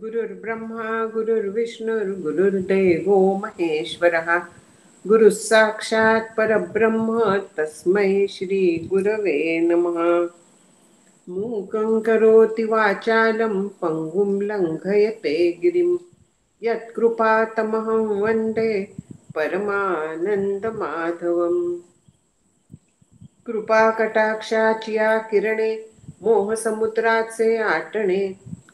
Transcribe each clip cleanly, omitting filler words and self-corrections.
गुरुर्ब्रह्मा गुरुर्विष्णुर्गुरुर्देवो महेश्वरः गुरुः साक्षात् परब्रह्म तस्मै श्री गुरवे नमः। मूकं करोति वाचालं पङ्गुं लङ्घयते गिरिं यत्कृपातमहं वन्दे परमानन्दमाधवम्। कृपाकटाक्षाची या किरणे मोहसमुद्राचे आटणे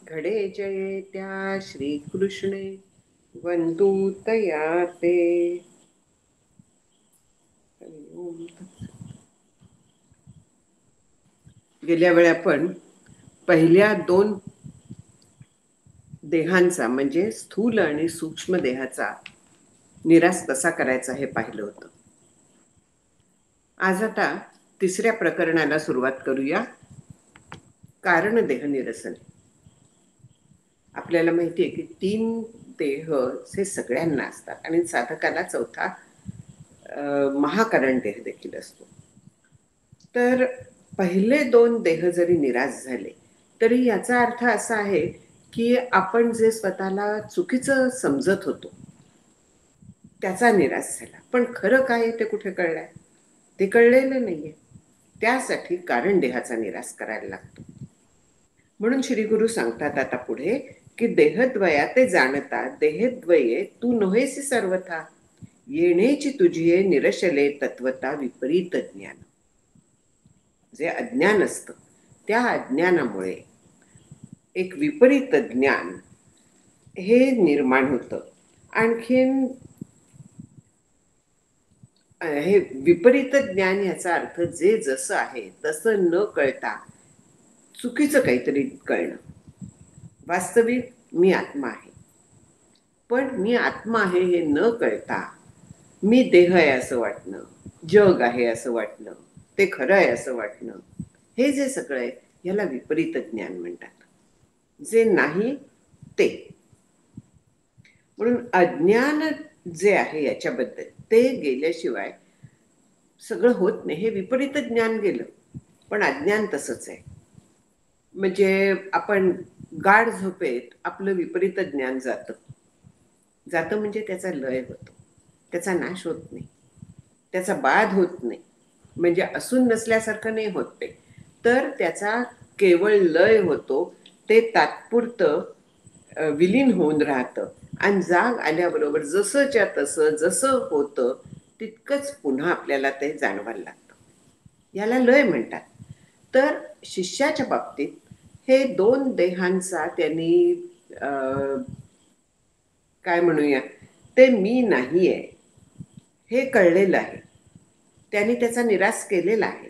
घडे जये त्या श्रीकृष्णे वंदू तया ते। गेल्या वेळी आपण पहिल्या दोन देहांचा म्हणजे स्थूल आणि सूक्ष्म देहाचा निराश कसा करायचा हे पाहिलं होतं. आज आता तिसऱ्या प्रकरणाला सुरुवात करूया. कारण देह निरसन. आपल्याला माहिती आहे की 3 देह हे सगळ्यांना असतात आणि साधकाला चौथा महाकारण देह देखील असतो. तर पहिले 2 देह जरी निराश झाले तरी याचा अर्थ असा आहे की आपण जे स्वतःला चुकीचं समजत होतो त्याचा निराश झाला. पण खरं काय ते कुठे कळलंय? ते कळलेलं नाहीये. त्यासाठी कारण देहाचा निराश करायला लागतो. म्हणून श्री गुरु सांगतात आता पुढे की देहद्वया ते जाणता देहद्वये तू नव्हेसी सर्वथा येणेची तुझी निरशले तत्वता विपरीत ज्ञान. जे अज्ञान असतं त्या अज्ञानामुळे एक विपरीत ज्ञान हे निर्माण होतं. आणखीन हे विपरीत ज्ञान याचा अर्थ जे जसं आहे तसं न कळता चुकीचं काहीतरी कळणं. वास्तविक मी आत्मा आहे, पण मी आत्मा आहे हे न कळता मी देह आहे असं वाटणं, जग आहे असं वाटणं, ते खरं आहे असं वाटणं, हे जे सगळं आहे याला विपरीत ज्ञान म्हणतात. जे नाही ते. म्हणून अज्ञान जे आहे याच्याबद्दल ते गेल्याशिवाय सगळं होत नाही. हे विपरीत ज्ञान गेलं पण अज्ञान तसंच आहे. म्हणजे आपण गाढ झोपेत आपलं विपरीत ज्ञान जातं म्हणजे त्याचा लय होतो, त्याचा नाश होत नाही, त्याचा बाध होत नाही. म्हणजे असून नसल्यासारखं नाही होत ते, तर त्याचा केवळ लय होतो. ते तात्पुरतं विलीन होऊन राहतं आणि जाग आल्याबरोबर जसंच्या तसं जसं होतं तितकंच पुन्हा आपल्याला ते जाणवायला लागतं. याला लय म्हणतात. तर शिष्याच्या बाबतीत हे 2 देहांचा त्यांनी काय म्हणूया ते मी नाही आहे हे कळलेलं आहे. त्यांनी त्याचा निराश केलेला आहे.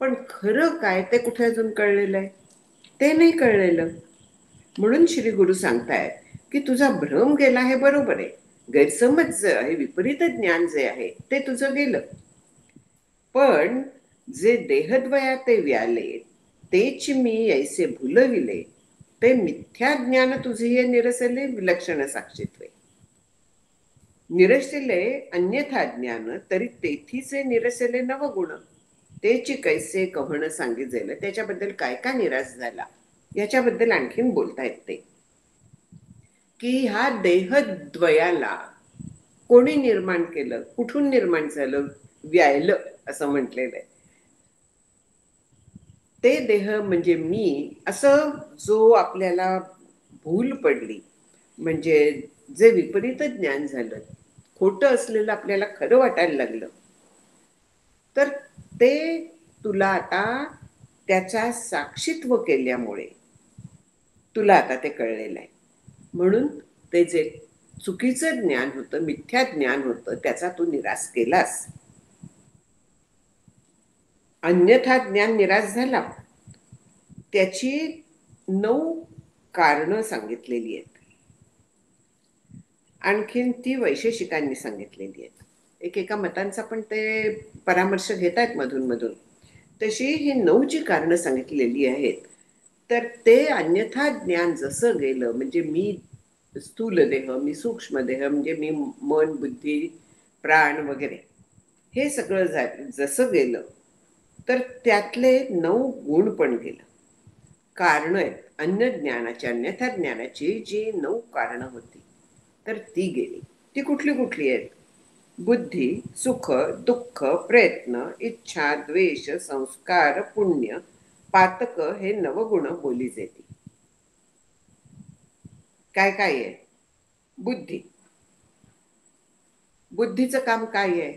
पण खरं काय ते कुठे अजून कळलेलं आहे? ते नाही कळलेलं. म्हणून श्री गुरु सांगतायत की तुझा भ्रम गेला हे बरोबर आहे. गैरसमज जे आहे, विपरीत ज्ञान जे आहे ते तुझं गेलं. पण जे देहद्वया ते व्याले तेच मी ऐसे भुलविले ते मिथ्या ज्ञान तुझे निरसले विलक्षण साक्षीत्वे. निरसले अन्यथा ज्ञान तरी तेथीचे निरसले नवगुण तेची कैसे कहणं सांगितलेलं. त्याच्याबद्दल काय का निराश झाला याच्याबद्दल आणखीन बोलतायत ते की ह्या देहद्वयाला कोणी निर्माण केलं, कुठून निर्माण झालं, व्यायलं असं म्हटलेलं आहे. ते देह म्हणजे मी असं जो आपल्याला भूल पडली, म्हणजे जे विपरीत ज्ञान झालं, खोटं असलेलं आपल्याला खरं वाटायला लागलं, तर ते तुला आता त्याचा साक्षीत्व केल्यामुळे तुला आता ते कळलेलं आहे. म्हणून ते जे चुकीचं ज्ञान होतं, मिथ्या ज्ञान होतं, त्याचा तू निराश केलास. अन्यथा ज्ञान निराश झाला. त्याची 9 कारणं सांगितलेली आहेत. आणखीन ती वैशेषिकांनी सांगितलेली आहेत. एकेका मतांचा पण ते परामर्श घेत आहेत मधून मधून. तशी ही 9 जी कारणं सांगितलेली आहेत. तर ते अन्यथा ज्ञान जसं गेलं, म्हणजे मी स्थूल देह, मी सूक्ष्म देह, म्हणजे मी मन, बुद्धी, प्राण वगैरे हे सगळं जसं गेलं तर त्यातले 9 गुण पण गेलं. कारण आहेत अन्यथा ज्ञानाची जी 9 कारणं होती, तर ती गेली. ती कुठली कुठली आहेत? बुद्धी, सुख, दुःख, प्रयत्न, इच्छा, द्वेष, संस्कार, पुण्य, पातक हे नवगुण बोलीच येते. काय काय आहे? बुद्धी. बुद्धीचं काम काय आहे?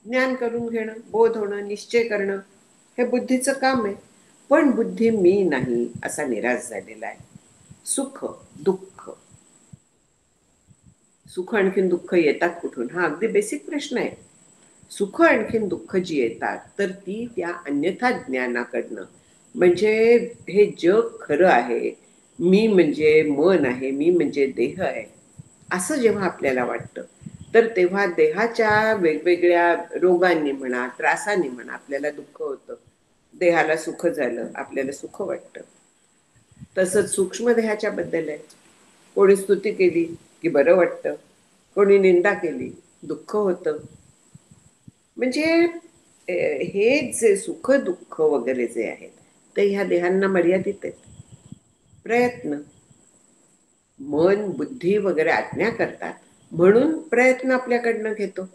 ज्ञान करून घेणं, बोध होणं, निश्चय करणं, हे बुद्धीचं काम आहे. पण बुद्धी मी नाही असा निराश झालेला आहे. सुख, दुःख, सुख आणखीन दुःख येतात कुठून? हा अगदी बेसिक प्रश्न आहे. सुख आणखीन दुःख जी येतात तर ती त्या अन्यथा ज्ञानाकडनं, म्हणजे हे जग खरं आहे, मी म्हणजे मन आहे, मी म्हणजे देह आहे, असं जेव्हा आपल्याला वाटतं, तर तेव्हा देहाच्या वेगवेगळ्या रोगांनी म्हणा, त्रासांनी म्हणा आपल्याला दुःख होतं. देहाला सुख झालं, आपल्याला सुख वाटतं. तसंच सूक्ष्म देहाच्या बद्दल आहे. कोणी स्तुती केली की बरं वाटतं, कोणी निंदा केली दुःख होतं. म्हणजे हे जे सुख दुःख वगैरे जे आहेत ते ह्या देहांना मर्यादित आहेत. प्रयत्न, मन बुद्धी वगैरे आज्ञा करतात म्हणून प्रयत्न आपल्याकडनं घेतो.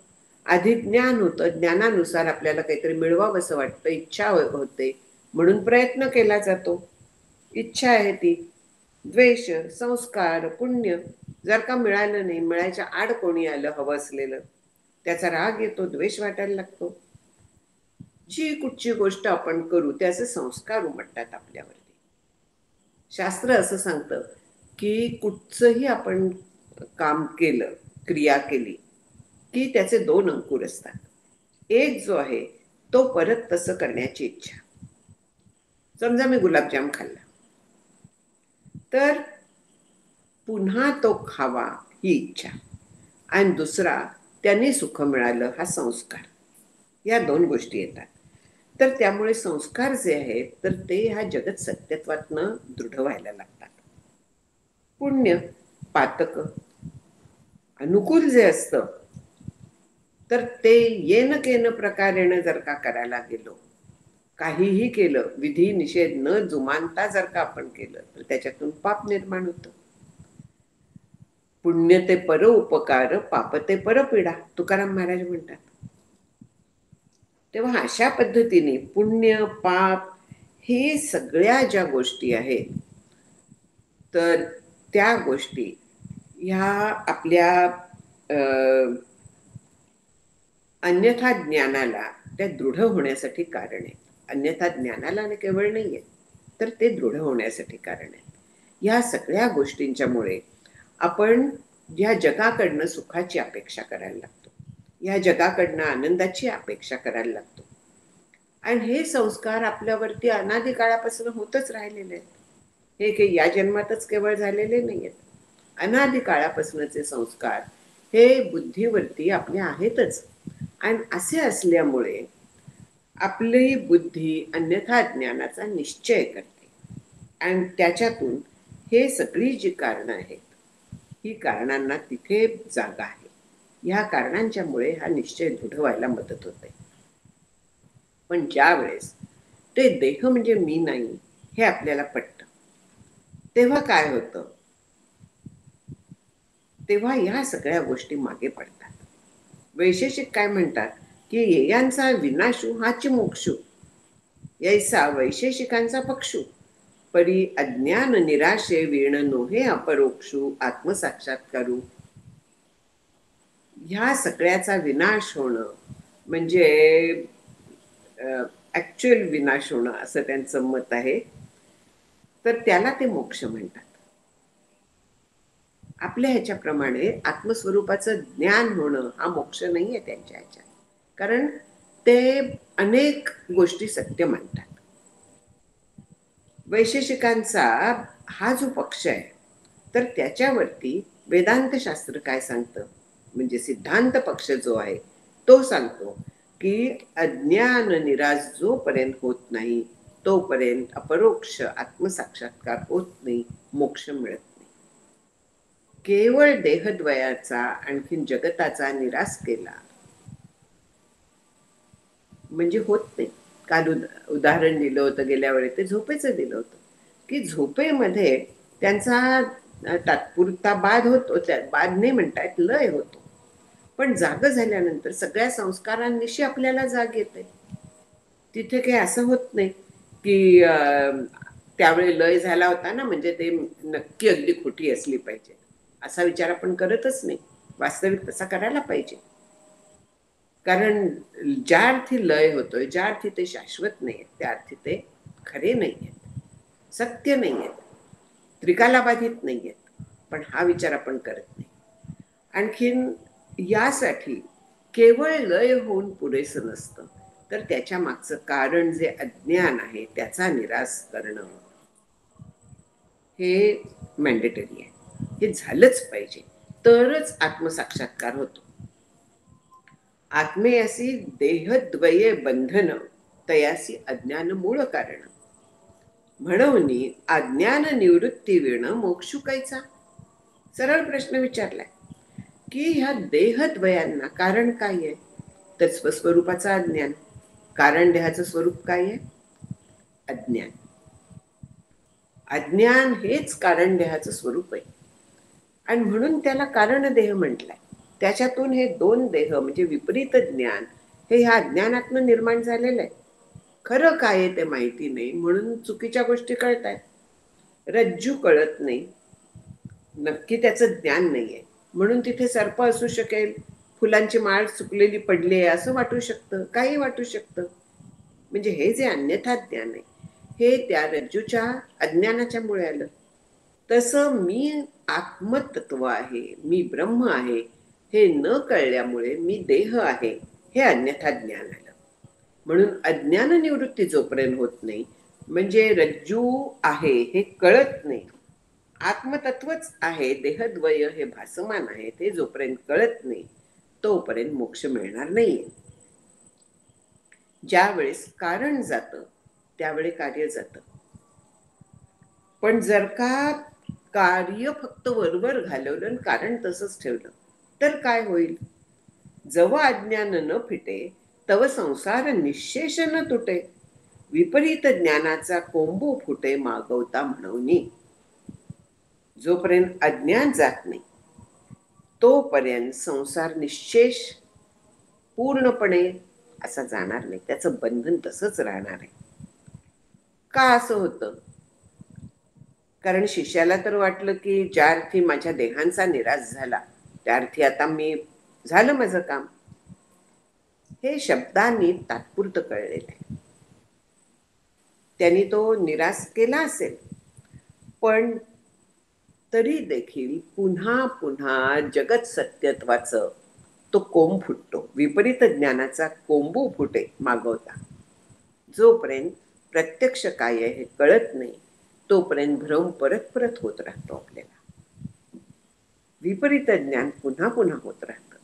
आधी ज्ञान होतं, ज्ञानानुसार आपल्याला काहीतरी मिळवावं असं वाटतं, इच्छा होते म्हणून प्रयत्न केला जातो. इच्छा आहे ती. द्वेष, संस्कार, पुण्य, जर का मिळालं नाही, मिळायच्या आड कोणी आलं हवं असलेलं, त्याचा राग येतो, द्वेष वाटायला लागतो. जी कुठची गोष्ट आपण करू त्याचे संस्कार उमटतात आपल्यावरती. शास्त्र असं सांगतं की कुठचंही आपण काम केलं, क्रिया केली की त्याचे 2 अंकुर असतात. एक जो आहे तो परत तसं करण्याची इच्छा. समजा मी गुलाबजाम खाल्ला, तर पुन्हा तो खावा ही इच्छा, आणि दुसरा त्यांनी सुख मिळालं हा संस्कार. या 2 गोष्टी येतात. तर त्यामुळे संस्कार जे आहेत तर ते ह्या जगत सत्यत्वातनं दृढ व्हायला लागतात. पुण्य, पातक, अनुकूल जे असतं तर ते येन केन प्रकारेण जर का करायला गेलो, काहीही केलं, विधी निषेध न जुमानता जर का आपण केलं, तर त्याच्यातून पाप निर्माण होतं. पुण्य ते पर उपकार, पाप ते परपीडा, तुकाराम महाराज म्हणतात. तेव्हा अशा पद्धतीने पुण्य पाप हे सगळ्या ज्या गोष्टी आहेत तर त्या गोष्टी ह्या आपल्या अन्यथा ज्ञानाला त्या दृढ होण्यासाठी कारण आहे. अन्यथा ज्ञानाला केवळ नाही आहे, तर ते दृढ होण्यासाठी कारण आहे. या सगळ्या गोष्टींच्यामुळे आपण या जगाकडनं सुखाची अपेक्षा करायला लागतो, या जगाकडनं आनंदाची अपेक्षा करायला लागतो. आणि हे संस्कार आपल्यावरती अनादी काळापासून होतच राहिलेले आहेत. हे काही या जन्मातच केवळ झालेले नाही आहेत. अनादी काळापासूनचे संस्कार हे बुद्धीवरती आपल्या आहेतच. आणि असे असल्यामुळे आपली बुद्धी अन्यथा ज्ञानाचा निश्चय करते, आणि त्याच्यातून हे सगळी जी कारणं आहेत ही कारणांना तिथे जागा आहे. ह्या कारणांच्यामुळे हा निश्चय दृढ व्हायला मदत होते. पण ज्या वेळेस ते देह म्हणजे मी नाही हे आपल्याला पटतं, तेव्हा काय होतं? तेव्हा ह्या सगळ्या गोष्टी मागे पडतात. वैशेषिक काय म्हणतात की येयांचा विनाशू हाच मोक्षू, यायचा वैशेषिकांचा पक्षू, परी अज्ञान निराशे वीण नोहे अपरोक्षू आत्मसाक्षात्कारू. ह्या सगळ्याचा विनाश होणं म्हणजे ऍक्च्युअल विनाश होणं असं त्यांचं मत आहे. तर त्याला ते मोक्ष म्हणतात. आपल्या ह्याच्याप्रमाणे आत्मस्वरूपाचं ज्ञान होणं हा मोक्ष नाही आहे त्यांच्या ह्याच्यात, कारण ते अनेक गोष्टी सत्य मानतात. वैशेषिकांचा हा जो पक्ष आहे तर त्याच्यावरती वेदांत शास्त्र काय सांगतं, म्हणजे सिद्धांत पक्ष जो आहे तो सांगतो की अज्ञान निराश जोपर्यंत होत नाही तोपर्यंत अपरोक्ष आत्मसाक्षात्कार होत नाही, मोक्ष मिळत नाही. केवळ देहद्वयाचा आणखीन जगताचा निराश केला म्हणजे होत नाही. काल उदाहरण दिलं होतं गेल्या वेळी, ते झोपेचं दिलं होतं. की झोपेमध्ये त्यांचा तात्पुरता बाध होतो, बाध नाही म्हणतात, लय होतो. पण जाग झाल्यानंतर सगळ्या संस्कारांनिशी आपल्याला जाग येते. तिथे काही असं होत नाही की त्यावेळी लय झाला होता ना म्हणजे ते नक्की अगदी खोटी असली पाहिजे, असा विचार आपण करतच नाही. वास्तविक तसा करायला पाहिजे. कारण ज्या अर्थी लय होतोय, ज्या अर्थी ते शाश्वत नाही, त्या अर्थी ते खरे नाही आहेत, सत्य नाही आहेत, त्रिकालाबाधित नाही आहेत. पण हा विचार आपण करत नाही. आणखीन यासाठी केवळ लय होऊन पुरेसं नसतं, तर त्याच्या मागचं कारण जे अज्ञान आहे त्याचा निराश करणं हे मॅन्डेटरी आहे. हे झालंच पाहिजे, तरच आत्मसाक्षात्कार होतो. आत्मेयासी देहद्वये बंधन, तयासी अज्ञान मूळ कारण. म्हणून अज्ञान निवृत्ती विण मोक्षुकायचा. सरळ प्रश्न विचारलाय की ह्या देहद्वयांना कारण काय आहे? तर स्वस्वरूपाचं अज्ञान. कारण देहाचं स्वरूप काय आहे? अज्ञान. अज्ञान हेच कारण देहाचं स्वरूप आहे, आणि म्हणून त्याला कारण देह म्हटलंय. त्याच्यातून हे दोन देह म्हणजे विपरीत ज्ञान हे ह्या अज्ञानातनं निर्माण झालेलं आहे. खरं काय आहे ते माहिती नाही म्हणून चुकीच्या गोष्टी कळत आहेत. रज्जू कळत नाही, नक्की त्याचं ज्ञान नाहीये, म्हणून तिथे सर्प असू शकेल, फुलांची माळ सुकलेली पडली आहे असं वाटू शकतं, काही वाटू शकतं. म्हणजे हे जे अन्यथा ज्ञान आहे हे त्या रज्जूच्या अज्ञानाच्या मुळे आलं. तसं मी आत्मतत्व आहे, मी ब्रह्म आहे हे न कळल्यामुळे मी देह आहे हे अन्यथा ज्ञान आलं. म्हणून अज्ञान निवृत्ती जोपर्यंत होत नाही, म्हणजे रज्जू आहे हे कळत नाही, आत्मतत्वच आहे, देहद्वय हे भासमान आहे, ते जोपर्यंत कळत नाही तोपर्यंत मोक्ष मिळणार नाहीये. ज्या वेळेस कारण जातं त्यावेळी कार्य जातं. पण जर का कार्य फक्त वरवर घालवलं आणि कारण तसंच ठेवलं तर काय होईल? जव अज्ञान न फिटे तव संसार निशेष न तुटे, विपरीत ज्ञानाचा कोंबू फुटे मागवता म्हणून. जोपर्यंत अज्ञान जात नाही तोपर्यंत संसार निशेष पूर्णपणे असा जाणार नाही, त्याचं बंधन तसंच राहणार आहे. का असं होतं? कारण शिष्याला तर वाटलं की ज्या अर्थी माझ्या देहांचा निराश झाला त्या अर्थी आता मी झालं माझं काम. हे शब्दांनी तात्पुरतं कळलेलं आहे. त्यांनी तो निराश केला असेल, पण तरी देखील पुन्हा पुन्हा जगत सत्यत्वाचं तो कोंब फुटतो, विपरीत ज्ञानाचा कोंबू फुटे मागवता. जोपर्यंत प्रत्यक्ष काय आहे हे कळत नाही तोपर्यंत भ्रम परत परत होत राहतो आपल्याला. विपरीत ज्ञान पुन्हा पुन्हा होत राहतं,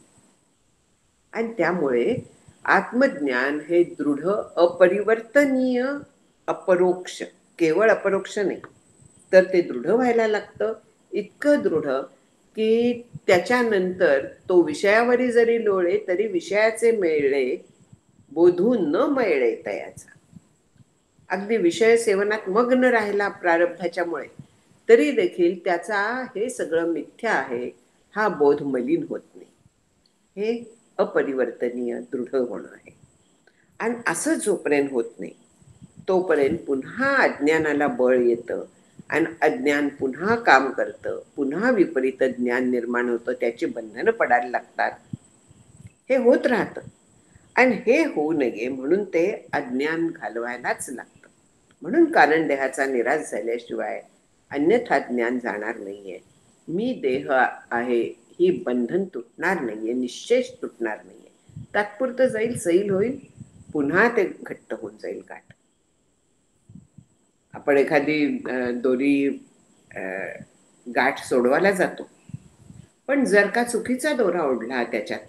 आणि त्यामुळे आत्मज्ञान हे दृढ, अपरिवर्तनीय, अपरोक्ष, केवळ अपरोक्ष नाही तर ते दृढ व्हायला लागतं. इतकं दृढ की त्याच्यानंतर तो विषयावरी जरी लोळे तरी विषयाचे मेळे बोधून न मिळे तयाचा. अगदी विषय सेवनात मग्न राहिला प्रारब्धाच्यामुळे तरी देखील त्याचा हे सगळं मिथ्या आहे हा बोध मलिन होत नाही. हे अपरिवर्तनीय दृढ होणं आहे. आणि असं जोपर्यंत होत नाही तोपर्यंत पुन्हा अज्ञानाला बळ येतं आणि अज्ञान पुन्हा काम करतं, पुन्हा विपरीत ज्ञान निर्माण होतं, त्याची बंधनं पडायला लागतात. हे होत राहतं. आणि हे होऊ नये म्हणून ते अज्ञान घालवायलाच लागतं. म्हणून कारण देहाचा निराश झाल्याशिवाय अन्यथा ज्ञान जाणार नाहीये. मी देह आहे ही बंधन तुटणार नाहीये, निश्चेष तुटणार नाहीये. तात्पुरतं जाईल, सैल होईल, पुन्हा ते घट्ट होऊन जाईल गाठ. आपण एखादी दोरी गाठ सोडवायला जातो, पण जर का चुकीचा दोरा ओढला त्याच्यात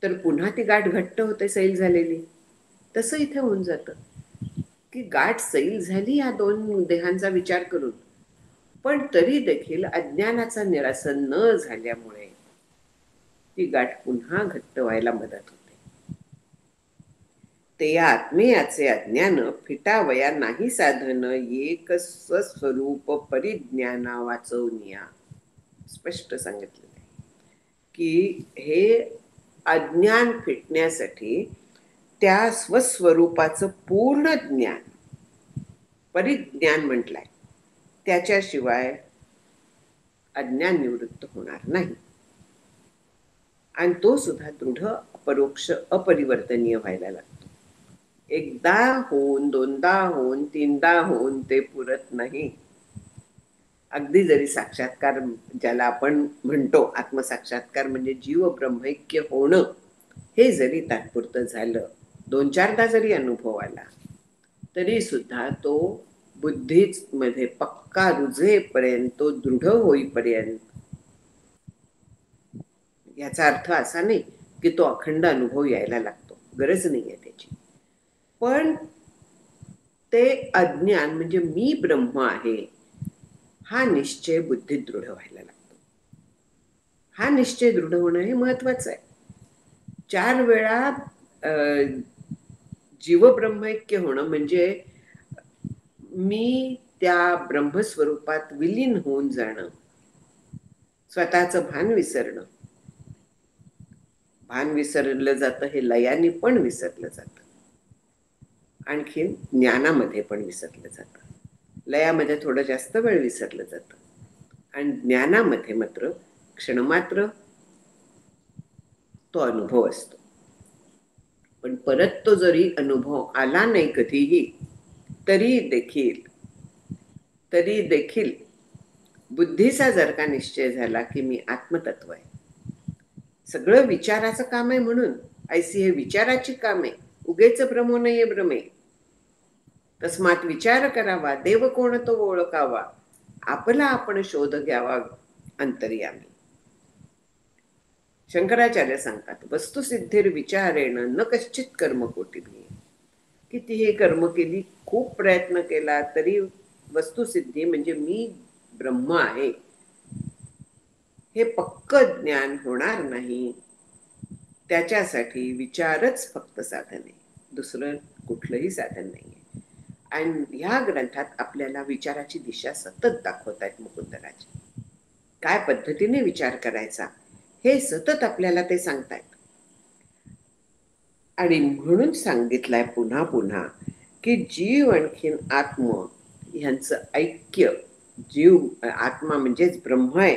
तर पुन्हा ती गाठ घट्ट होते सैल झालेली. तसं इथे होऊन जातं की गाठ सैल झाली या दोन देहांचा विचार करून, पण तरी देखील अज्ञानाचा निरासन न झाल्यामुळे ती गाठ पुन्हा घट्ट व्हायला मदत होते. ते या आत्मेयाचे अज्ञान फिटावया नाही साधन, एक स्वस्वरूप परिज्ञाना वाचवनिया. स्पष्ट सांगितलेलं आहे की हे अज्ञान फिटण्यासाठी त्या स्वस्वरूपाचं पूर्ण ज्ञान, परिज्ञान म्हटलंय, त्याच्याशिवाय अज्ञान निवृत्त होणार नाही. आणि तो सुद्धा दृढ, अपरोक्ष, अपरिवर्तनीय व्हायला लागतो. एकदा होऊन, दोनदा होऊन, तीनदा होऊन ते पुरत नाही. अगदी जरी साक्षात्कार, ज्याला आपण म्हणतो आत्मसाक्षात्कार म्हणजे जीव ब्रह्मैक्य होणं, हे जरी तात्पुरतं झालं, 2-4दा जरी अनुभव आला, तरी सुद्धा तो बुद्धीच मध्ये पक्का रुजेपर्यंत, तो दृढ होईपर्यंत, याचा अर्थ असा नाही की तो अखंड अनुभव यायला लागतो, गरज नाही आहे त्याची. पण ते अज्ञान म्हणजे मी ब्रह्म आहे हा निश्चय बुद्धीत दृढ व्हायला लागतो. हा निश्चय दृढ होणं हे महत्वाचं आहे. 4 वेळा जीव ब्रह्मैक्य होणं म्हणजे मी त्या ब्रह्मस्वरूपात विलीन होऊन जाणं, स्वतःचं भान विसरणं. भान विसरलं जातं हे लयाने पण विसरलं जातं, आणखीन ज्ञानामध्ये पण विसरलं जातं. लयामध्ये थोडं जास्त वेळ विसरलं जातं आणि ज्ञानामध्ये मात्र क्षणमात्र तो अनुभव असतो. पण परत तो जरी अनुभव आला नाही कधीही, तरी देखील बुद्धीचा जर का निश्चय झाला की मी आत्मतत्व आहे, सगळं विचाराचं काम आहे, म्हणून ऐसी हे विचाराची काम आहे. उगेच भ्रमो नये भ्रमे, तस्मात विचार करावा, देव कोण तो ओळखावा, आपला आपण शोध घ्यावा अंतर्यामी. शंकराचार्य सांगतात, वस्तुसिद्धीर विचारेण न कश्चित कर्म कोटिभी. कितीही कर्म केली, खूप प्रयत्न केला, तरी वस्तुसिद्धी म्हणजे मी ब्रह्म आहे हे पक्क ज्ञान होणार नाही. त्याच्यासाठी विचारच फक्त साधन आहे, दुसरं कुठलंही साधन नाही आहे. आणि ह्या ग्रंथात आपल्याला विचाराची दिशा सतत दाखवत आहेत मुकुंदराज. काय पद्धतीने विचार करायचा हे सतत आपल्याला ते सांगतायत. आणि म्हणून सांगितलंय पुन्हा पुन्हा की जीव आणखीन आत्म ह्यांचं ऐक्य, जीव आत्मा म्हणजेच ब्रह्म आहे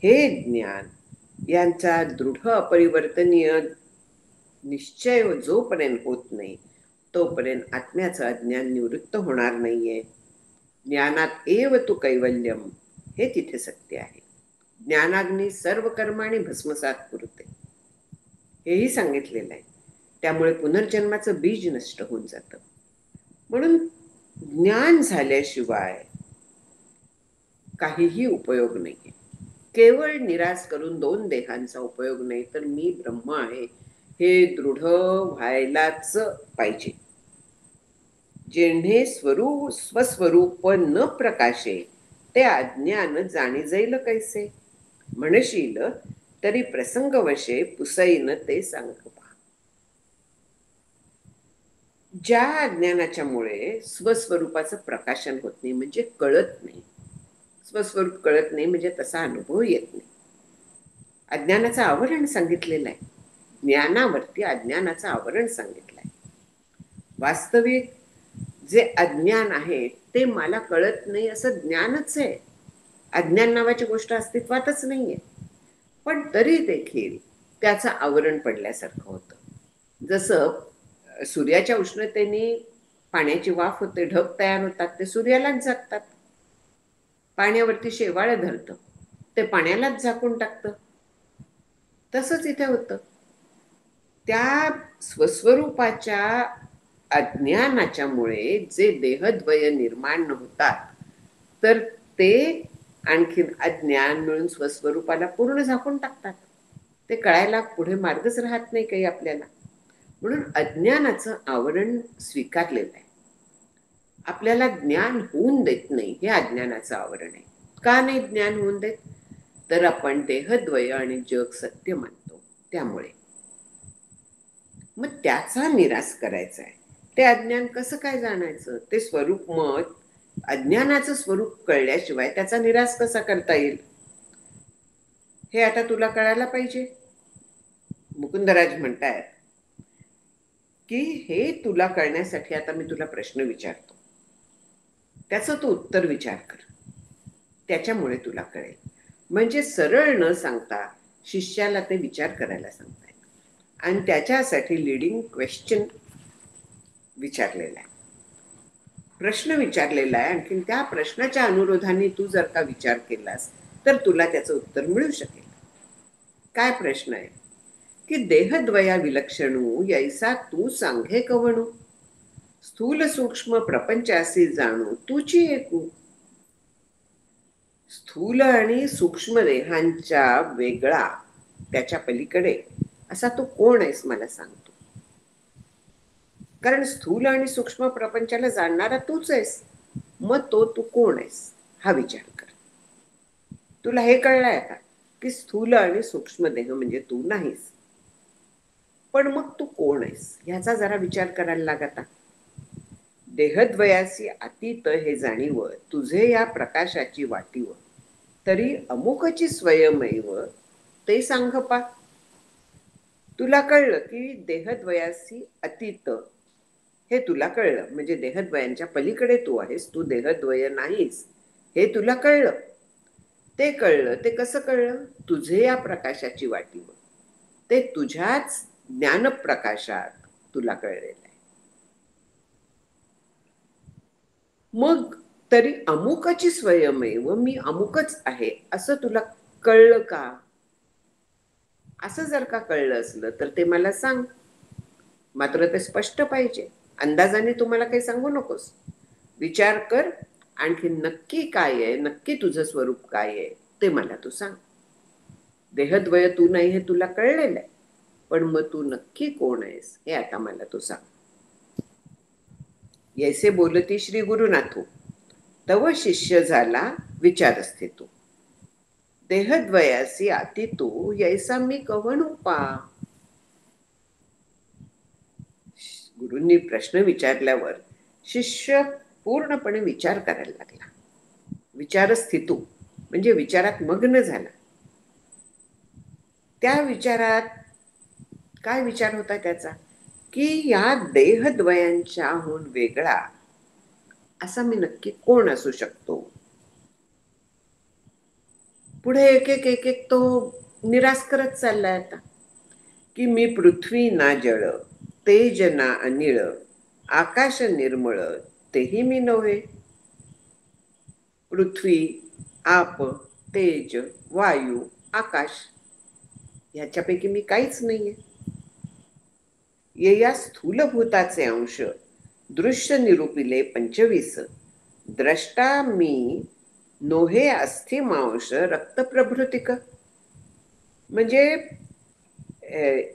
हे ज्ञान, यांचा दृढ अपरिवर्तनीय निश्चय जोपर्यंत होत नाही, तोपर्यंत आत्म्याचं अज्ञान निवृत्त होणार नाहीये. ज्ञानात एव तू कैवल्यम, हे तिथे सत्य आहे. ज्ञानाग्नी सर्व कर्माणी भस्मसात कुरुते, हेही सांगितलेलं आहे. त्यामुळे पुनर्जन्माचं बीज नष्ट होऊन जातं. म्हणून ज्ञान झाल्याशिवाय काहीही उपयोग नाही. केवळ निराश करून 2 देहांचा उपयोग नाही, तर मी ब्रह्म आहे हे दृढ व्हायलाच पाहिजे. जेणे स्वस्वरूप न प्रकाशे, ते अज्ञान जाणी जाईल कैसे. म्हणशील तरी प्रसंगवशे पुसईन ते सांग. ज्या अज्ञानाच्या मुळे स्वस्वरूपाचं प्रकाशन होत नाही, म्हणजे कळत नाही, स्वस्वरूप कळत नाही, म्हणजे तसा अनुभव येत नाही. अज्ञानाचं आवरण सांगितलेलं आहे, ज्ञानावरती अज्ञानाचं आवरण सांगितलं आहे. वास्तविक जे अज्ञान आहे ते मला कळत नाही असं ज्ञानच आहे. अज्ञान नावाची गोष्ट अस्तित्वातच नाहीये, पण तरी देखील त्याचं आवरण पडल्यासारखं होतं. जसं सूर्याच्या उष्णतेने पाण्याची वाफ होते, ढग तयार होतात, ते सूर्यालाच झाकतात. पाण्यावरती शेवाळ धरतं, ते पाण्यालाच झाकून टाकतं. तसंच इथे होतं. त्या स्वस्वरूपाच्या अज्ञानाच्या मुळे जे देहद्वय निर्माण होतात, तर ते आणखीन अज्ञान मिळून स्वस्वरूपाला पूर्ण झाकून टाकतात. ते कळायला पुढे मार्गच राहत नाही काही आपल्याला. म्हणून अज्ञानाचं आवरण स्वीकारलेलं आहे. आपल्याला ज्ञान होऊन देत नाही, हे अज्ञानाचं आवरण आहे. का नाही ज्ञान होऊन देत, तर आपण देहद्वय आणि जग सत्य मानतो. त्यामुळे मग त्याचा निराश करायचा आहे. ते अज्ञान कसं काय जाणायचं? ते स्वरूप मत अज्ञानाचं स्वरूप कळल्याशिवाय त्याचा निराश कसा करता येईल? हे आता तुला कळायला पाहिजे. मुकुंदराज म्हणतायत की हे तुला कळण्यासाठी आता मी तुला प्रश्न विचारतो, त्याचं तू उत्तर विचार कर, त्याच्यामुळे तुला कळेल. म्हणजे सरळ न सांगता शिष्याला ते विचार करायला सांगतायत आणि त्याच्यासाठी लिडिंग क्वेश्चन विचारलेला आहे, प्रश्न विचारलेला आहे. आणखी त्या प्रश्नाच्या अनुरोधाने तू जर का विचार केलास तर तुला त्याचं उत्तर मिळू शकेल. काय प्रश्न आहे की देहद्वया विलक्षणू यैसा तू सांगे कवणू, स्थूल सूक्ष्म प्रपंचासी जाणू तुची एकू. स्थूल आणि सूक्ष्म देहांच्या वेगळा, त्याच्या पलीकडे असा तू कोण आहेस मला सांगतो. कारण स्थूल आणि सूक्ष्म प्रपंचाला जाणणारा तूच आहेस. मग तो तू कोण आहेस हा विचार कर. तुला हे कळलंय का की स्थूल आणि सूक्ष्म देह म्हणजे तू नाहीस. पण मग तू कोण आहेस ह्याचा जरा विचार करायला लागता. देहद्वयासी अतीत हे जाणीव तुझे या प्रकाशाची वाटीव, तरी अमुकची स्वयमेव ते सांग पा. तुला कळलं की देहद्वयासी अतीत हे तुला कळलं, म्हणजे देहद्वयांच्या पलीकडे तू आहेस, तू देहद्वय नाहीस हे तुला कळलं. ते कळलं, ते कसं कळलं? तुझे या प्रकाशाची वाटीव, ते तुझ्याच ज्ञानप्रकाशात तुला कळलेलं आहे. मग तरी अमुकची स्वयमेव, मी अमुकच आहे असं तुला कळलं का? असं जर का कळलं असलं तर ते मला सांग. मात्र ते स्पष्ट पाहिजे. अंदाजाने तुम्हाला काही सांगू नकोस. विचार कर, आणखी नक्की काय आहे, नक्की तुझं स्वरूप काय आहे ते मला तू सांग. देहद्वय तू नाही हे तुला कळलेलं आहे, पण मग तू नक्की कोण आहेस हे आता मला तू सांग. येसे बोलती श्री गुरुनाथो, तव शिष्य झाला विचारस्थे तू. देहद्वयासी अति तू यैसा मी कवणू पा. गुरूंनी प्रश्न विचारल्यावर शिष्य पूर्णपणे विचार करायला लागला. विचारस्थितू म्हणजे विचारात मग्न झाला. त्या विचारात काय विचार होता त्याचा की या देहद्वयांच्याहून वेगळा असा मी नक्की कोण असू शकतो. पुढे एक एक एक एक तो निराश करत चाललाय आता की मी पृथ्वी ना जळ, तेज ना अनिळ, आकाश निर्मळ तेही मी नव्हे. पृथ्वी, आप, तेज, वायू, आकाश ह्याच्यापैकी मी काहीच नाहीये. ये या स्थूलभूताचे अंश दृश्य निरूपिले 25, द्रष्टा मी नोहे अस्थिमांश रक्त प्रभृतिक. म्हणजे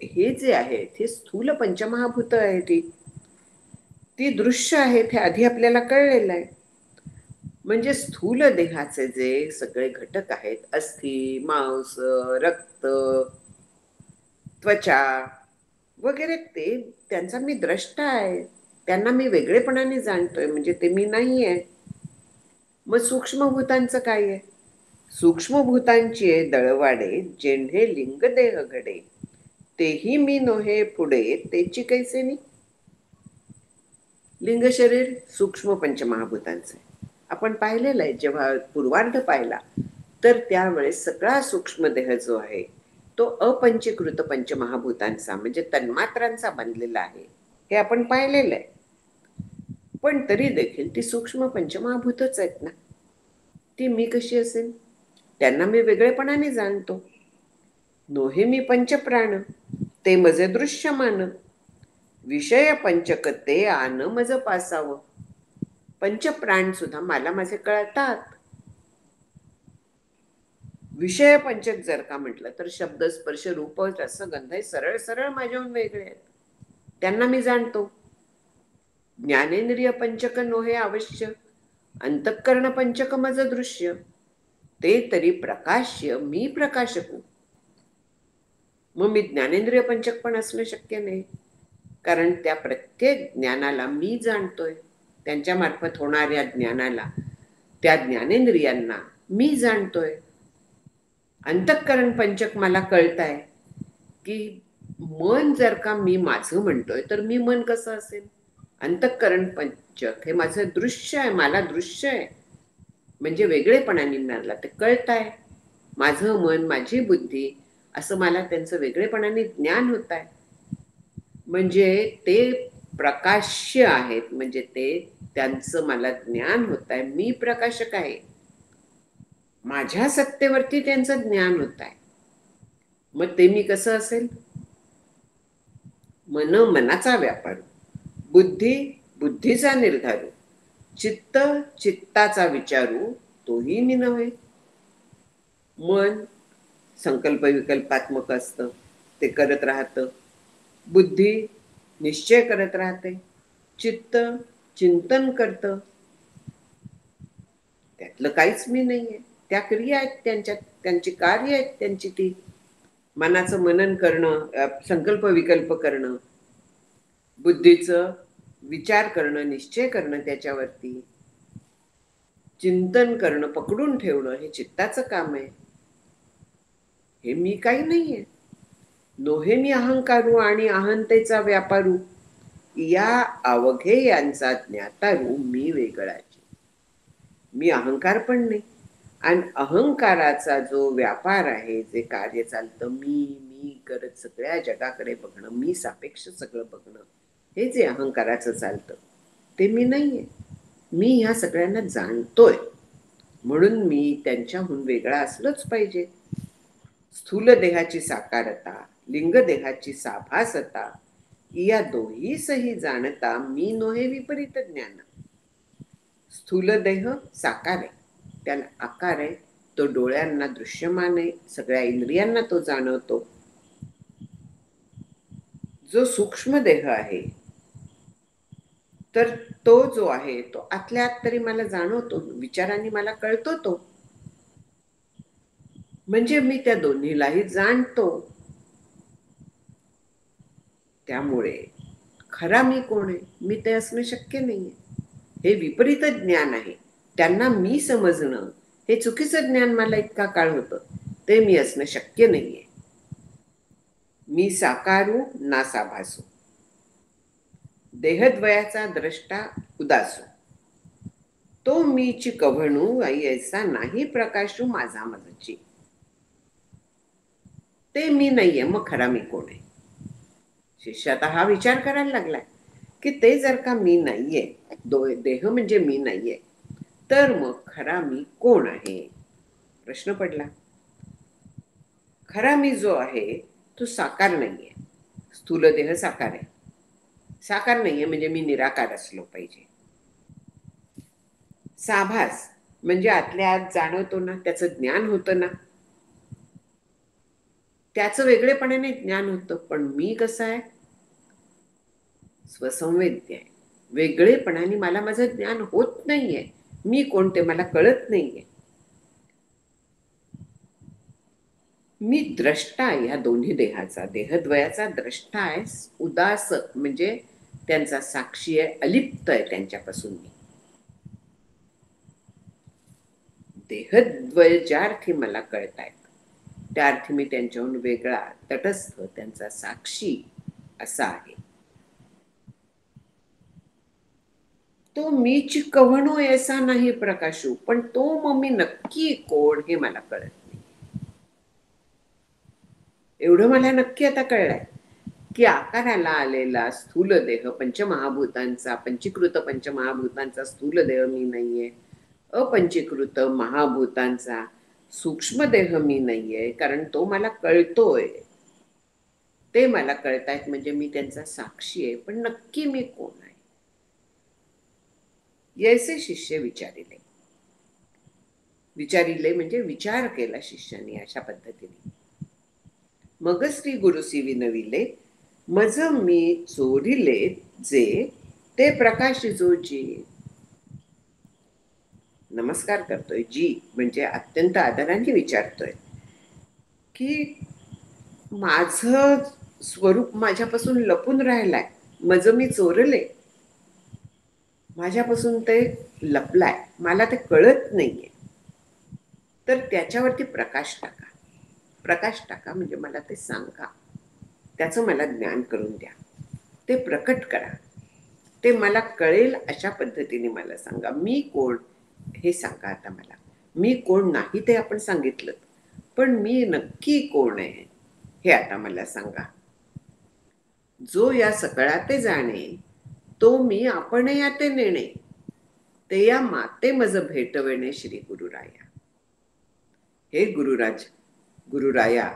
हे जे आहे ते स्थूल पंचमहाभूत आहे, ती दृश्य आहेत हे आधी आपल्याला कळलेलं आहे. म्हणजे स्थूल देहाचे जे सगळे घटक आहेत, अस्थि, मांस, रक्त, त्वचा वगैरे, ते त्यांचा मी द्रष्टा आहे, त्यांना मी वेगळेपणाने जाणतोय, म्हणजे ते मी नाही आहे. मग सूक्ष्मभूतांचं काय आहे? सूक्ष्मभूतांची दळवाडे जेंढे लिंग देह घडे, तेही मी नोहे पुढे तेची कैसे मी. लिंग शरीर सूक्ष्म पंचमहाभूतांचं आहे. आपण पाहिलेलं आहे, जेव्हा पूर्वार्ध पाहिला तर त्यावेळेस सगळा सूक्ष्म देह जो आहे तो अपंचीकृत पंचमहाभूतांचा म्हणजे तन्मात्रांचा बनलेला आहे, हे आपण पाहिलेलं आहे. पण तरी देखील ती सूक्ष्म पंचमहाभूतच आहेत ना. ती मी कशी असेल? त्यांना मी वेगळेपणाने जाणतो. नोहे मी पंचप्राण, ते मजे दृश्यमान, विषय पंचक ते आन मज पासावं. पंचप्राण सुद्धा मला माझे कळतात. विषय पंचक जर का म्हटलं तर शब्द, स्पर्श, रूप, रस, गंध सरळ सरळ माझ्याहून वेगळे आहेत, त्यांना मी जाणतो. ज्ञानेंद्रिय पंचक नोहे अवश्य, अंतःकरण पंचक मज दृश्य, ते तरी प्रकाश्य मी प्रकाशक. मग मी ज्ञानेंद्रिय पंचक पण असणं शक्य नाही. कारण त्या प्रत्येक ज्ञानाला मी जाणतोय, त्यांच्या मार्फत होणाऱ्या ज्ञानाला, त्या ज्ञानेंद्रियांना मी जाणतोय. अंतःकरण पंचक मला कळताय की मन जर का मी माझं म्हणतोय तर मी मन कसं असेल. अंतःकरण पंचक हे माझं दृश्य आहे, मला दृश्य आहे, म्हणजे वेगळेपणाने मला ते कळत आहे. माझं मन, माझी बुद्धी असं मला त्यांचं वेगळेपणाने ज्ञान होत आहे. म्हणजे ते प्रकाश्य आहेत, म्हणजे ते त्यांचं मला ज्ञान होत आहे. मी प्रकाशक आहे, माझ्या सत्तेवरती त्यांचं ज्ञान होत आहे. मग ते मी कसं असेल. मन मनाचा व्यापार, बुद्धी बुद्धीचा निर्धारू, चित्त चित्ताचा विचारू, तोही मी नव्हे. मन संकल्प विकल्पात्मक असतं, ते करत राहतं. बुद्धी निश्चय करत राहते. चित्त चिंतन करतं. त्यातलं काहीच मी नाहीये. त्या क्रिया आहेत त्यांच्यात, त्यांची कार्य आहेत त्यांची ती. मनाचं मनन करणं, संकल्प विकल्प करणं, बुद्धीचं विचार करणं, निश्चय करणं त्याच्यावरती, चिंतन करणं, पकडून ठेवणं, हे चित्ताचं काम आहे. हे मी काही नाहीये. नोहे मी अहंकारू आणि अहंतेचा व्यापारू, या अवघे यांचा ज्ञातारू मी वेगळाची. मी अहंकार पण नाही, आणि अहंकाराचा जो व्यापार आहे, जे कार्य चालतं, मी मी करत सगळ्या जगाकडे बघणं, मी सापेक्ष सगळं बघणं, हे जे अहंकाराचं चालतं ते मी नाहीये. मी ह्या सगळ्यांना जाणतोय, म्हणून मी त्यांच्याहून वेगळा असलोच पाहिजे. स्थूल देहाची साकारता, लिंग देहाची साभासता, या दोही सही जाणता मी नोहे विपरीत ज्ञान. स्थूल देह साकार आहे, त्याला आकार आहे, तो डोळ्यांना दृश्यमान आहे, सगळ्या इंद्रियांना तो जाणवतो. जो सूक्ष्म देह आहे, तर तो जो आहे तो आतल्या आत तरी मला जाणवतो, विचारांनी मला कळतो तो. म्हणजे मी त्या दोन्हीलाही जाणतो. त्यामुळे खरा मी कोण आहे, मी ते असणं शक्य नाहीये. हे विपरीत ज्ञान आहे. त्यांना मी समजणं हे चुकीचं ज्ञान मला इतका काळ होतं, ते मी असणं शक्य नाहीये. मी साकारू ना साभासू, देहद्वयाचा द्रष्टा उदासू, तो मीची कव्हणू ऐसा नाही प्रकाशू माझा मजची. ते मी नाहीये, मग खरा मी कोण आहे. शिष्य आता हा विचार करायला लागलाय की ते जर का मी नाहीये, देह म्हणजे मी नाहीये, तर मग खरा मी कोण आहे. प्रश्न पडला. खरा मी जो आहे तो साकार नाहीये. स्थूल देह साकार आहे, साकार नाहीये म्हणजे मी निराकार असलो पाहिजे. साभास म्हणजे आतल्या आत जाणवतो ना, त्याचं ज्ञान होतं ना, त्याचं वेगळेपणाने ज्ञान होतं. पण मी कसं आहे, स्वसंवेद्य आहे. वेगळेपणाने मला माझं ज्ञान होत नाहीये. मी कोणते मला कळत नाहीये. मी द्रष्टा आहे या दोन्ही देहाचा, देहद्वयाचा द्रष्टा आहे. उदास म्हणजे त्यांचा साक्षी आहे, अलिप्त आहे त्यांच्यापासून मी. देहद्वय ज्या अर्थी मला कळतायत, त्या अर्थी मी त्यांच्याहून वेगळा, तटस्थ, त्यांचा साक्षी असा आहे. तो मीची कव्हणो ऐसा नाही प्रकाशू, पण तो मग मी नक्की कोण हे मला कळत नाही. एवढं मला नक्की आता कळलंय की आकाराला आलेला स्थूल देह, पंचमहाभूतांचा, पंचीकृत पंचमहाभूतांचा स्थूल देह मी नाहीये. अपंचीकृत महाभूतांचा सूक्ष्म देह मी नाहीये, कारण तो मला कळतोय. ते मला कळतायत म्हणजे मी त्यांचा साक्षी आहे, पण नक्की मी कोण आहे. येसे शिष्य विचारिले. विचारिले म्हणजे विचार केला शिष्याने अशा पद्धतीने. मग श्री गुरुसी विनविले, मज मी चोरिले जे ते प्रकाश जो जी. नमस्कार करतोय. जी म्हणजे अत्यंत आदराने विचारतोय की माझं स्वरूप माझ्यापासून लपून राहिलाय, माझं मी चोरले, माझ्यापासून ते लपलाय, मला ते कळत नाहीये, तर त्याच्यावरती प्रकाश टाका. प्रकाश टाका म्हणजे मला ते सांगा, त्याचं मला ज्ञान करून द्या, ते प्रकट करा, ते मला कळेल अशा पद्धतीने मला सांगा. मी कोण हे सांगा आता मला. मी कोण नाही ते आपण सांगितलं, पण मी नक्की कोण आहे हे आता मला सांगा. जो या सकळाते जाणे, तो मी आपण याते नेणे, ते या माते मज भेटवणे श्री गुरुराया. हे गुरुराया,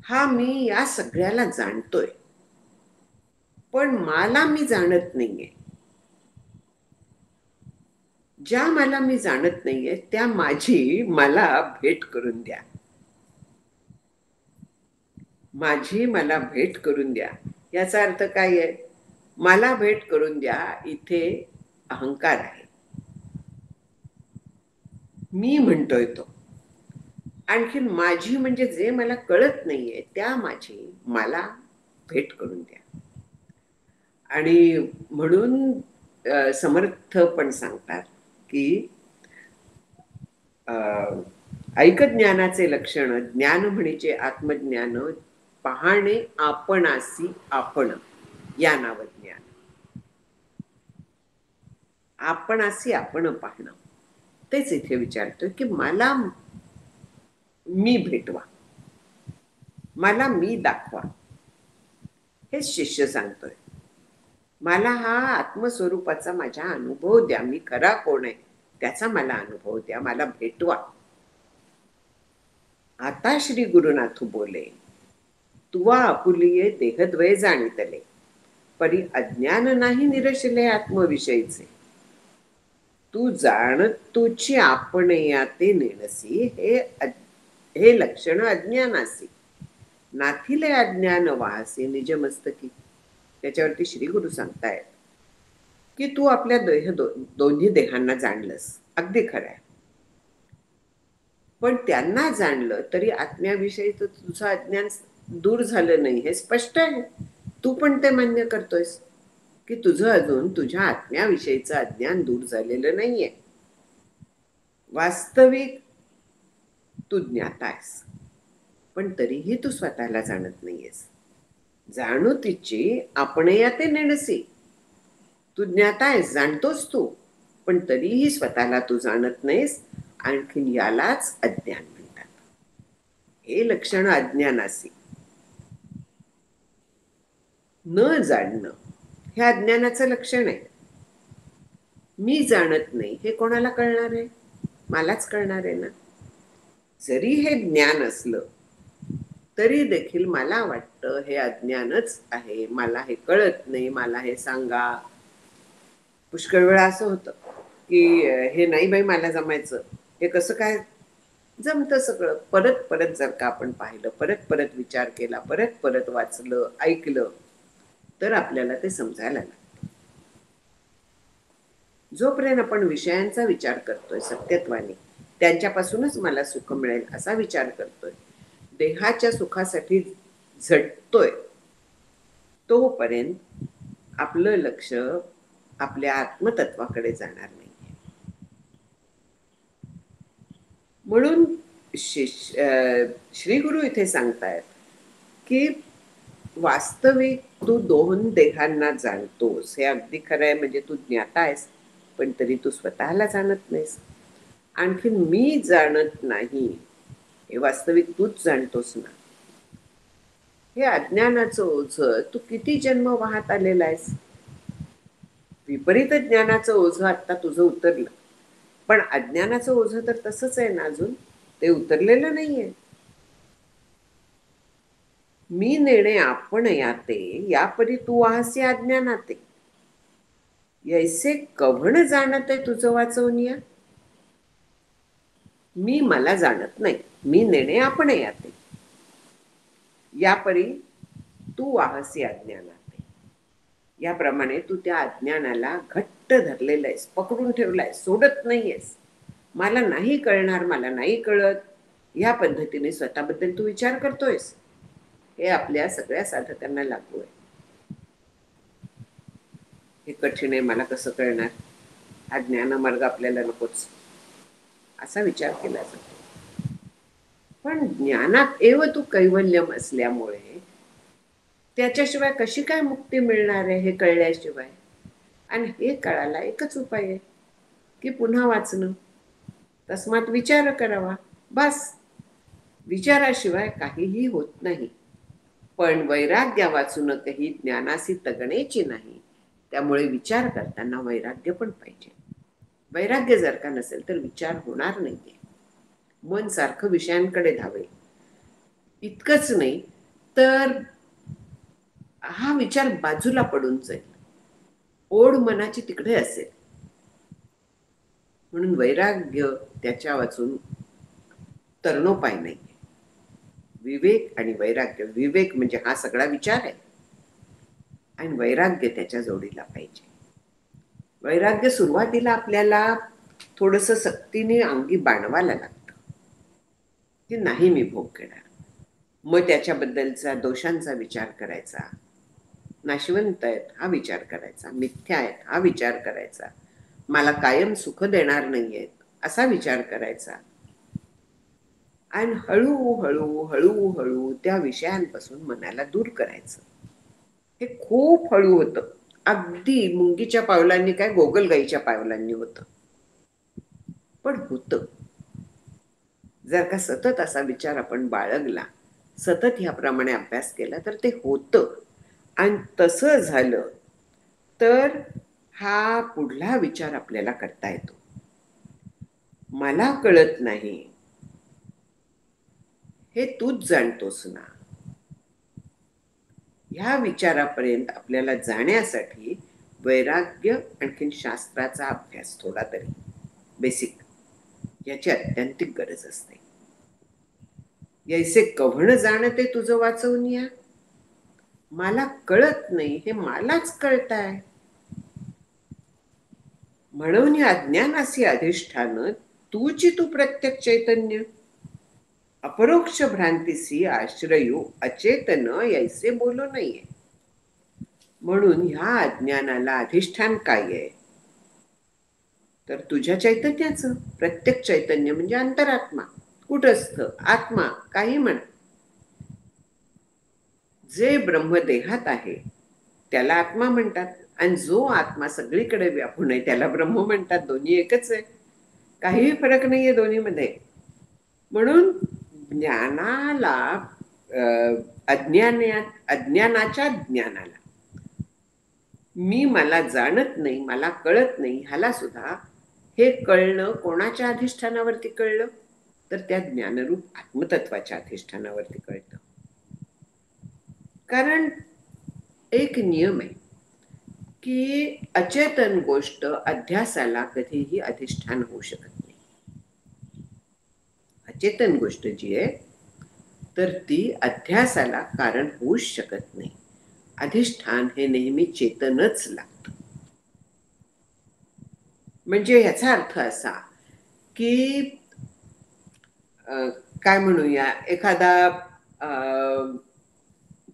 हा मी या सगळ्याला जाणतोय, पण मला मी जाणत नाहीये. ज्या मला मी जाणत नाहीये त्या माझी मला भेट करून द्या. माझी मला भेट करून द्या याचा अर्थ काय आहे? मला भेट करून द्या इथे अहंकार आहे, मी म्हणतोय तो. आणखीन माझी म्हणजे जे मला कळत नाहीये त्या माझी मला भेट करून द्या. आणि म्हणून समर्थ पण सांगतात की ऐक ज्ञानाचे लक्षण, ज्ञान म्हणजे आत्मज्ञान, पाहणे आपणासी आपण, या नाव ज्ञान. आपणासी आपण पाहणं, तेच इथे विचारतोय की मला मी भेटवा, मला मी दाखवा. हेच शिष्य सांगतोय. मला हा आत्मस्वरूपाचा माझ्या अनुभव द्या, मी खरा कोण आहे त्याचा मला अनुभव द्या, मला भेटवा. आता श्री गुरुनाथ बोले, तुवा आपुलिये देहद्वय जाणितले, परी अज्ञान नाही निरशले आत्मविषयीचे. तू जाण तुची आपण याते नेणसी, हे लक्षण अज्ञानासी, नाथिले अज्ञान वाहसे निज मस्तकी. त्याच्यावरती श्री गुरु सांगतायत की तू आपल्या दोन्ही देहांना जाणलंस, अगदी खरं आहे, पण त्यांना जाणलं तरी आत्म्याविषयीचं तुझं अज्ञान दूर झालं नाही हे स्पष्ट आहे. तू पण ते मान्य करतोयस की तुझं अजून तुझ्या आत्म्याविषयीचं अज्ञान दूर झालेलं नाहीये. वास्तविक तू ज्ञाता आहेस, पण तरीही तू स्वतःला जाणत नाहीयेस. जाणू तिची आपण याते नेणसी. तू ज्ञाता आहेस, जाणतोस तू, पण तरीही स्वतःला तू जाणत नाहीस. आणखीन यालाच अज्ञान म्हणतात. हे लक्षण अज्ञानासी. न जाणणं हे अज्ञानाचं लक्षण आहे. मी जाणत नाही हे कोणाला कळणार आहे? मलाच कळणार आहे ना. जरी हे ज्ञान असलं तरी देखील मला वाटतं हे अज्ञानच आहे, मला हे कळत नाही, मला हे सांगा. पुष्कळ वेळा असं होतं की हे नाही बाई मला जमायचं, हे कसं काय जमतं सगळं. परत परत जर का आपण पाहिलं, परत परत विचार केला, परत परत वाचलं, ऐकलं, तर आपल्याला ते समजायला लागतं. जोपर्यंत आपण विषयांचा विचार करतोय सत्यत्वाने, त्यांच्यापासूनच मला सुख मिळेल असा विचार करतोय, देहाच्या सुखासाठी झटतोय, तोपर्यंत आपलं लक्ष आपल्या आत्मतत्वाकडे जाणार नाही. म्हणून श्री गुरु इथे सांगतायत की वास्तविक तू दोन देहांना जाणतोस, हे अगदी खरं आहे. म्हणजे तू ज्ञाता आहेस, पण तरी तू स्वतःला जाणत नाहीस. आणखीन मी जाणत नाही हे वास्तविक तूच जाणतोस ना. हे अज्ञानाचं ओझं तू किती जन्म वाहत आलेला आहेस. विपरीत ज्ञानाचं ओझं आता तुझं उतरलं, पण अज्ञानाचं ओझं तर तसंच आहे ना, अजून ते उतरलेलं नाहीये. मी नेणे आपण याते, यापरी तू वाहसी अज्ञानाते, यैसे कव्हण जाणते तुझं वाचवनिया. मी मला जाणत नाही, मी नेणे आपण याते, यापरी तू वाहसी अज्ञानाते. याप्रमाणे तू त्या अज्ञानाला घट्ट धरलेलं आहेस, पकडून ठेवलाय, सोडत नाहीयेस. मला नाही कळणार, मला नाही कळत, या पद्धतीने स्वतःबद्दल तू विचार करतोयस. हे आपल्या सगळ्या साधकांना लागू आहे. हे कठीण आहे, मला कसं कळणार, हा ज्ञानमार्ग आपल्याला नकोच, असा विचार केला जातो. पण ज्ञानात एव तू कैवल्यम असल्यामुळे त्याच्याशिवाय कशी काय मुक्ती मिळणार आहे हे कळल्याशिवाय. आणि हे कळायला एकच उपाय आहे की पुन्हा वाचणं, तस्मात विचार करावा, बस. विचाराशिवाय काहीही होत नाही. पण वैराग्य वाचूनही ज्ञानासी तगणेची नाही, त्यामुळे विचार करताना वैराग्य पण पाहिजे. वैराग्य जर का नसेल तर विचार होणार नाहीये, मन सारखं विषयांकडे धावेल. इतकंच नाही तर हा विचार बाजूला पडून जाईल, ओढ मनाची तिकडे असेल. म्हणून वैराग्य त्याच्या वाचून तरणोपाय नाही. विवेक आणि वैराग्य, विवेक म्हणजे हा सगळा विचार आहे आणि वैराग्य त्याच्या जोडीला पाहिजे. वैराग्य सुरुवातीला आपल्याला थोडस सक्तीने अंगी बाणवायला लागतं की नाही मी भोग घेणार. मग त्याच्याबद्दलचा दोषांचा विचार करायचा, नाशवंत आहेत हा विचार करायचा, मिथ्या आहेत हा विचार करायचा, मला कायम सुख देणार नाहीयेत असा विचार करायचा. आणि हळूहळू हळूहळू त्या विषयांपासून मनाला दूर करायचं. हे खूप हळू होतं, अगदी मुंगीच्या पावलांनी काय गोगलगाईच्या पावलांनी होतं, पण होतं. जर का सतत असा विचार आपण बाळगला, सतत ह्याप्रमाणे अभ्यास केला तर ते होतं. आणि तसं झालं तर हा पुढला विचार आपल्याला करता येतो. मला कळत नाही हे तूच जाणतोस ना, ह्या विचारापर्यंत आपल्याला जाण्यासाठी वैराग्य आणखीन शास्त्राचा अभ्यास थोडा तरी बेसिक याची अत्यंतिक गरज असते. यायचे कव्हण जाणते तुझं वाचवून या, मला कळत नाही हे मलाच कळताय. म्हणून या अज्ञानासी अधिष्ठान तूची तू प्रत्यक्ष चैतन्य, अपरोक्ष भ्रांतीसी आश्रयू अचेतन यायचे बोलो नाहीये. म्हणून ह्या अज्ञानाला अधिष्ठान काय आहे तर तुझ्या चैतन्याचं, प्रत्यक्ष चैतन्य म्हणजे अंतरात्मा, कुठस्थ आत्मा काही म्हणा. जे ब्रह्मदेहात आहे त्याला आत्मा म्हणतात, आणि जो आत्मा सगळीकडे व्यापून आहे त्याला ब्रह्म म्हणतात. दोन्ही एकच आहे, काहीही फरक नाहीये दोन्हीमध्ये. म्हणून ज्ञानाला अज्ञानाच्या ज्ञानाला, मी मला जाणत नाही, मला कळत नाही, ह्याला सुद्धा हे कळणं कोणाच्या अधिष्ठानावरती कळलं तर त्या ज्ञानरूप आत्मतत्वाच्या अधिष्ठानावरती कळतं. कारण एक नियम आहे की अचेतन गोष्ट अध्यासाला कधीही अधिष्ठान होऊ शकत नाही. अचेतन गोष्ट जी आहे तर ती अध्यासाला कारण होऊच शकत नाही. अधिष्ठान हे नेहमी चेतनच लागतं. म्हणजे याचा अर्थ असा की काय म्हणूया, एखादा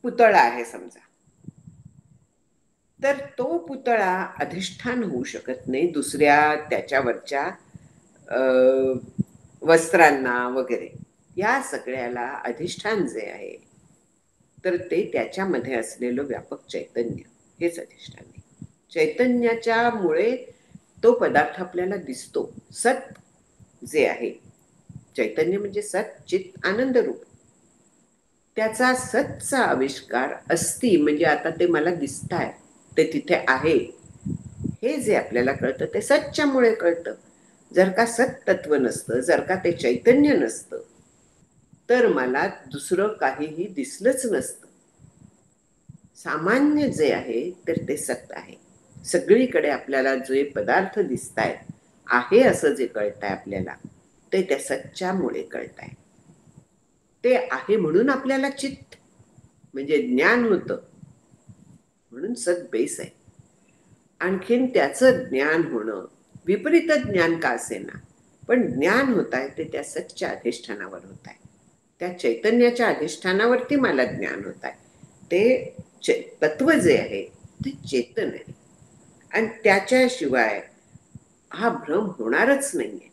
पुतळा आहे समजा, तर तो पुतळा अधिष्ठान होऊ शकत नाही दुसऱ्या त्याच्यावरच्या वस्त्रांना वगैरे. या सगळ्याला अधिष्ठान जे आहे तर ते त्याच्यामध्ये असलेलं व्यापक चैतन्य हेच अधिष्ठान आहे. चैतन्याच्या मुळे तो पदार्थ आपल्याला दिसतो. सत जे आहे, चैतन्य म्हणजे सत चित आनंद रूप, त्याचा सतचा आविष्कार अस्ति म्हणजे आता ते मला दिसताय, ते तिथे आहे, हे जे आपल्याला कळतं ते सतच्यामुळे कळतं. जर का सत तत्व नसतं, जर का ते चैतन्य नसतं तर मला दुसरं काहीही दिसलंच नसतं. सामान्य जे आहे तर ते सत आहे. सगळीकडे आपल्याला जे पदार्थ दिसतायत आहे असं जे कळतंय आपल्याला ते त्या सच्च्यामुळे कळतंय. ते आहे म्हणून आपल्याला चित्त म्हणजे ज्ञान होतं, म्हणून सत बेस आहे. आणखीन त्याचं ज्ञान होणं, विपरीत ज्ञान का असेना पण ज्ञान होत आहे ते त्या सच्च्या अधिष्ठानावर होत आहे, त्या चैतन्याच्या अधिष्ठानावरती मला ज्ञान होत आहे. ते तत्व जे आहे ते चेतन आहे. आणि त्याच्याशिवाय हा भ्रम होणारच नाहीये.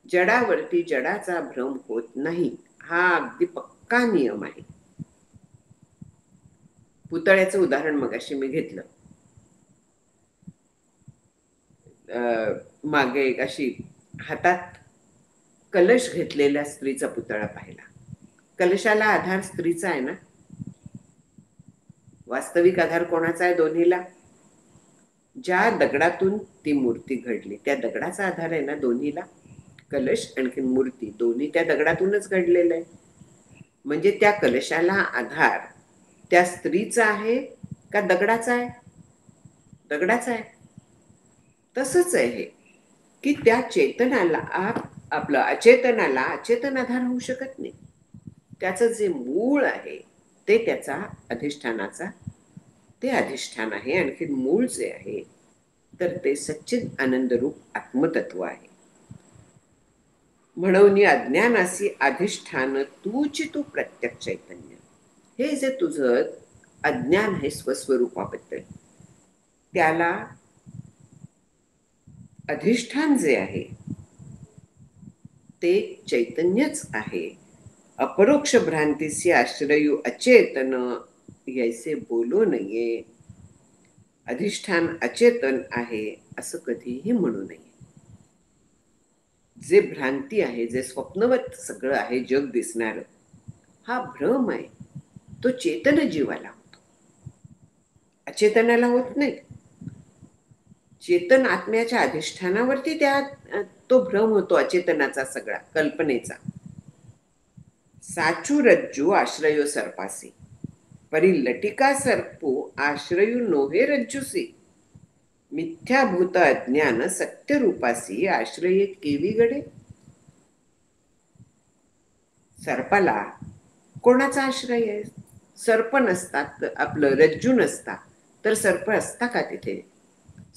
जडावरती जडाचा भ्रम होत नाही, हा अगदी पक्का नियम आहे. पुतळ्याचं उदाहरण मगाशी मी घेतलं. मागे एक अशी हातात कलश घेतलेल्या स्त्रीचा पुतळा पाहिला. कलशाला आधार स्त्रीचा आहे ना. वास्तविक आधार कोणाचा आहे दोन्हीला? ज्या दगडातून ती मूर्ती घडली त्या दगडाचा आधार आहे ना दोन्हीला. कलश आणखी मूर्ती दोन्ही त्या दगडातूनच घडलेलं आहे. म्हणजे त्या कलशाला आधार त्या स्त्रीचा आहे का दगडाचा आहे? दगडाचा आहे. तसंच आहे हे, की त्या चेतनाला आपलं अचेतनाला अचेतन आधार होऊ शकत नाही. त्याचं जे मूळ आहे ते त्याचा अधिष्ठानाचा ते अधिष्ठान आहे. आणखी मूळ जे आहे तर ते सच्चिद आनंदरूप आत्मतत्व आहे. म्हणून अज्ञानासी अधिष्ठान तूची तू प्रत्यक्ष चैतन्य. हे जे तुझं अज्ञान आहे स्वस्वरूपाबद्दल, त्याला अधिष्ठान जे आहे ते चैतन्यच आहे. अपरोक्ष भ्रांतीसी आश्रयू अचेतन यायचे बोलू नये. अधिष्ठान अचेतन आहे असं कधीही म्हणू नये. जे भ्रांती आहे, जे स्वप्नवत सगळं आहे जग दिसणार, हा भ्रम आहे. तो चेतन जीवाला होतो, अचेतनाला होत नाही. चेतन आत्म्याच्या अधिष्ठानावरती तो भ्रम होतो अचेतनाचा सगळा कल्पनेचा. साचू रज्जू आश्रयो सर्पासी परी लटिका सर्पो आश्रयू नोहे रज्जुसी. मिथ्याभूत अज्ञान सत्यरूपासी आश्रये केवी गडे. सर्पाला कोणाचा आश्रय आहे? सर्प नसतात, आपलं रज्जू नसता तर सर्प असता का तिथे?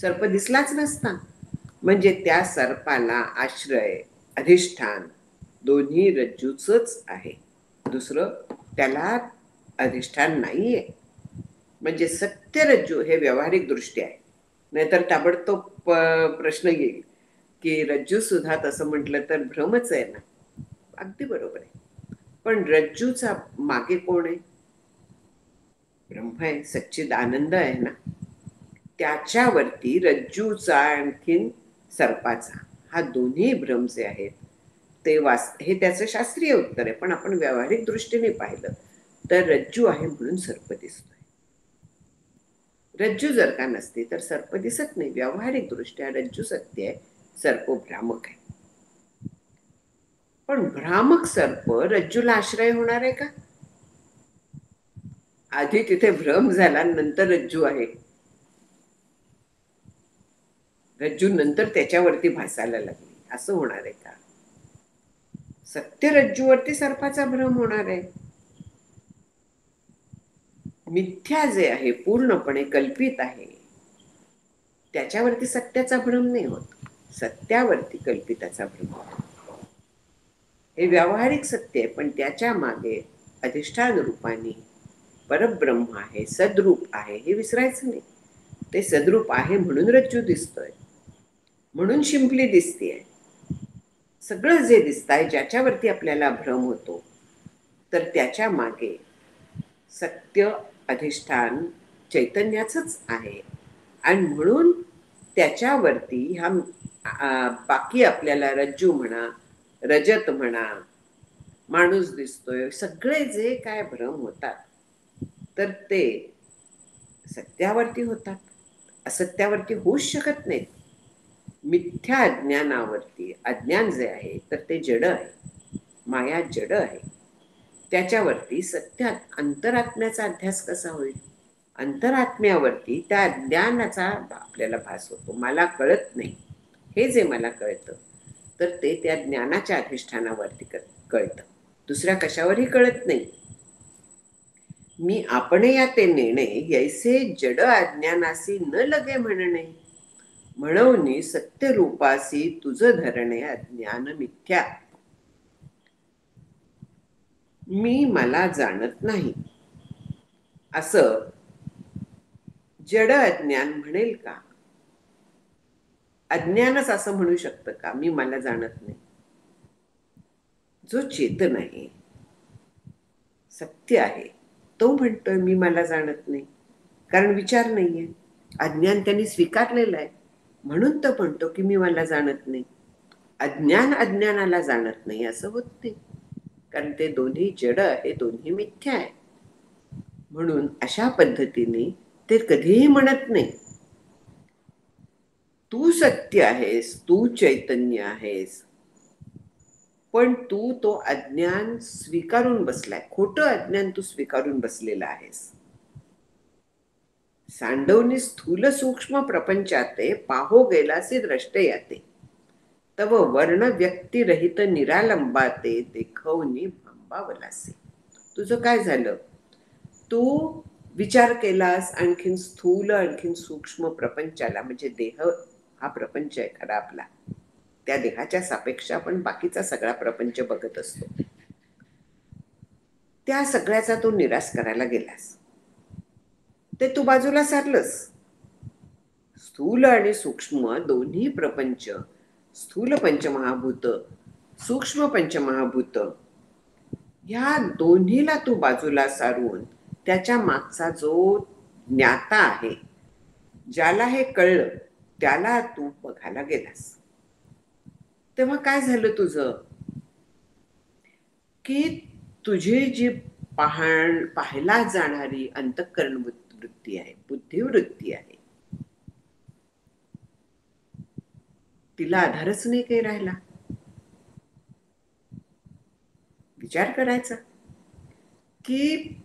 सर्प दिसलाच नसता. म्हणजे त्या सर्पाला आश्रय अधिष्ठान दोन्ही रज्जूच आहे, दुसरं त्याला अधिष्ठान नाहीये. म्हणजे सत्य रज्जू हे व्यावहारिक दृष्टी आहे. नाहीतर ताबडतोब प्रश्न येईल की रज्जू सुद्धा तसं म्हटलं तर भ्रमच आहे ना. अगदी बरोबर आहे. पण रज्जूचा मागे कोण आहे? ब्रह्म आहे, सच्चिद आनंद आहे ना. त्याच्यावरती रज्जूचा आणखीन सर्पाचा हा दोन्ही भ्रम जे आहेत ते हे त्याचं शास्त्रीय उत्तर आहे. पण आपण व्यावहारिक दृष्टीने पाहिलं तर रज्जू आहे म्हणून सर्प दिसतोय. रज्जू जर का नसती तर सर्प दिसत नाही. व्यावहारिक दृष्ट्या रज्जू सत्य आहे, सर्प भ्रामक आहे. पण भ्रामक सर्प रज्जूला आश्रय होणार आहे का? आधी तिथे भ्रम झाला, नंतर रज्जू आहे. रज्जू नंतर त्याच्यावरती भासायला लागली, असं होणार आहे का? सत्य रज्जूवरती सर्पाचा भ्रम होणार आहे. मिथ्या जे आहे पूर्णपणे कल्पित आहे त्याच्यावरती सत्याचा भ्रम नाही होत, सत्यावरती कल्पिताचा भ्रम होतो. हे व्यावहारिक सत्य आहे, पण त्याच्या मागे अधिष्ठान रूपाने परब्रह्म आहे, सद्रूप आहे, हे विसरायचं नाही. ते सद्रूप आहे म्हणून रज्जू दिसतोय, म्हणून शिंपली दिसतेय. सगळं जे दिसतंय ज्याच्यावरती आपल्याला भ्रम होतो तर त्याच्या मागे सत्य अधिष्ठान चैतन्याचंच आहे. आणि म्हणून त्याच्यावरती बाकी आपल्याला रज्जू म्हणा, रजत म्हणा, माणूस दिसतोय, सगळे जे काय भ्रम होतात तर ते सत्यावरती होतात, असत्यावरती होऊच शकत नाहीत. मिथ्या अज्ञानावरती, अज्ञान जे आहे तर ते जड आहे, माया जड आहे. त्याच्यावरती सत्यात अंतरात्म्याचा अध्यास कसा होईल? अंतरात्म्यावरती त्या अज्ञानाचा आपल्याला भास होतो. मला कळत नाही, हे जे मला कळतं तर ते त्या ज्ञानाच्या अधिष्ठानावरती कळतं, दुसऱ्या कशावरही कळत नाही. मी आपण या ते नेणे यैसे जड अज्ञानासी न लगे म्हणणे. म्हणून सत्यरूपासी तुझ धरणे अज्ञान मिथ्या. मी मला जाणत नाही असं जड अज्ञान म्हणेल का? अज्ञानच असं म्हणू शकतं का मी मला जाणत नाही? जो चेतन आहे, सत्य आहे, तो म्हणतोय मी मला जाणत नाही, कारण विचार नाहीये. अज्ञान त्यांनी स्वीकारलेलं आहे, म्हणून तो म्हणतो की मी मला जाणत नाही. अज्ञान अज्ञानाला जाणत नाही असं होत नाही, कारण ते दोन्ही जड आहे, दोन्ही मिथ्या आहे. म्हणून अशा पद्धतीने ते कधीही म्हणत नाही तू सत्य आहेस, तू चैतन्य आहेस, पण तू तो अज्ञान स्वीकारून बसलाय. खोटं अज्ञान तू स्वीकारून बसलेला आहेस. सांडवनी स्थूल सूक्ष्म प्रपंचाते पाहो गेलासी द्रष्टे याते, तव वर्ण व्यक्तिरहित निरालंबाते देखवनी भांबावलासे. तुझं काय झालं? तू विचार केलास आणखीन स्थूल आणखीन सूक्ष्म प्रपंचाला, म्हणजे देह हा प्रपंच आहे खरा आपला, त्या देहाच्या सापेक्ष आपण बाकीचा सगळा प्रपंच बघत असतो. त्या सगळ्याचा तू निराश करायला गेलास, ते तू बाजूला सारलंस. स्थूल आणि सूक्ष्म दोन्ही प्रपंच, स्थूल पंचमहाभूत, सूक्ष्म पंचमहाभूत, ह्या दोन्हीला तू बाजूला सारून त्याच्या मागचा जो ज्ञाता आहे, ज्याला हे कळलं, त्याला तू बघायला गेलास. तेव्हा काय झालं तुझं? की तुझी जी पाहायला जाणारी अंतःकरण वृत्ती आहे, बुद्धिवृत्ती आहे, तिला आधारच नाही काही राहिला. विचार करायचा की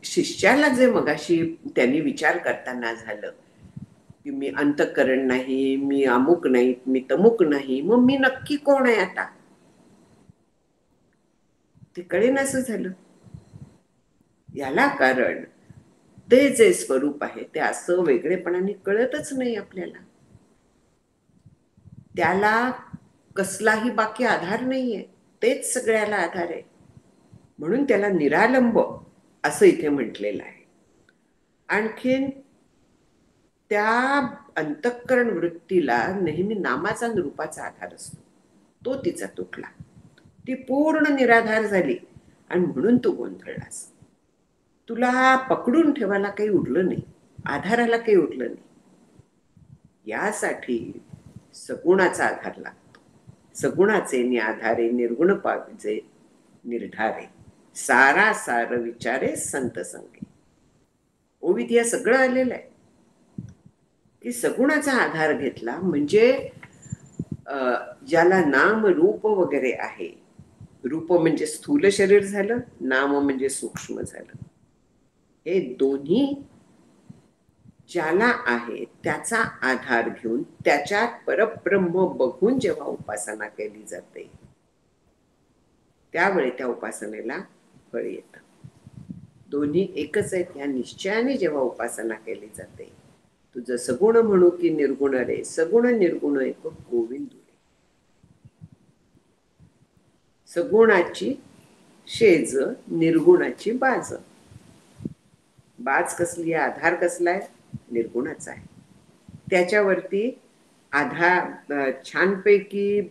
शिष्याला जे मगाशी त्यांनी विचार करताना झालं की मी अंतःकरण नाही, मी अमुक नाही, मी तमुक नाही, मग मी नक्की कोण आहे आता? ते कळेनासं झालं. याला कारण ते जे स्वरूप आहे ते असं वेगळेपणाने कळतच नाही आपल्याला. त्याला कसलाही बाकी आधार नाहीये, तेच सगळ्याला आधार आहे. म्हणून त्याला निरालंब असं इथे म्हटलेलं आहे. आणखीन त्या अंतःकरण वृत्तीला नेहमी नामाचा आणि रूपाचा आधार असतो, तो तिचा तुटला, ती पूर्ण निराधार झाली आणि म्हणून तू गोंधळलास. तुला पकडून ठेवायला काही उरलं नाही, आधाराला काही उरलं नाही. यासाठी सगुणाचा आधार लागतो. सगुणाचे आधारे निर्गुण पाविजे निर्धारे, सारा सार विचारे संत संगे. ओवीत या सगळं आलेलं आहे की सगुणाचा आधार घेतला म्हणजे ज्याला नाम रूप वगैरे आहे, रूप म्हणजे स्थूल शरीर झालं, नाम म्हणजे सूक्ष्म झालं, हे दोन्ही ज्याला आहे त्याचा आधार घेऊन त्याच्यात परब्रह्म बघून जेव्हा उपासना केली जाते, त्यावेळी त्या उपासनेला फळ येतं. दोन्ही एकच आहेत या निश्चयाने जेव्हा उपासना केली जाते. तुझं सगुण म्हणू की निर्गुण रे, सगुण निर्गुण एक गोविंद रे. सगुणाची शेज, निर्गुणाची बाज. बाज कसली आहे? आधार कसला आहे? निर्गुणाचा आहे. त्याच्यावरती आधार छानपैकी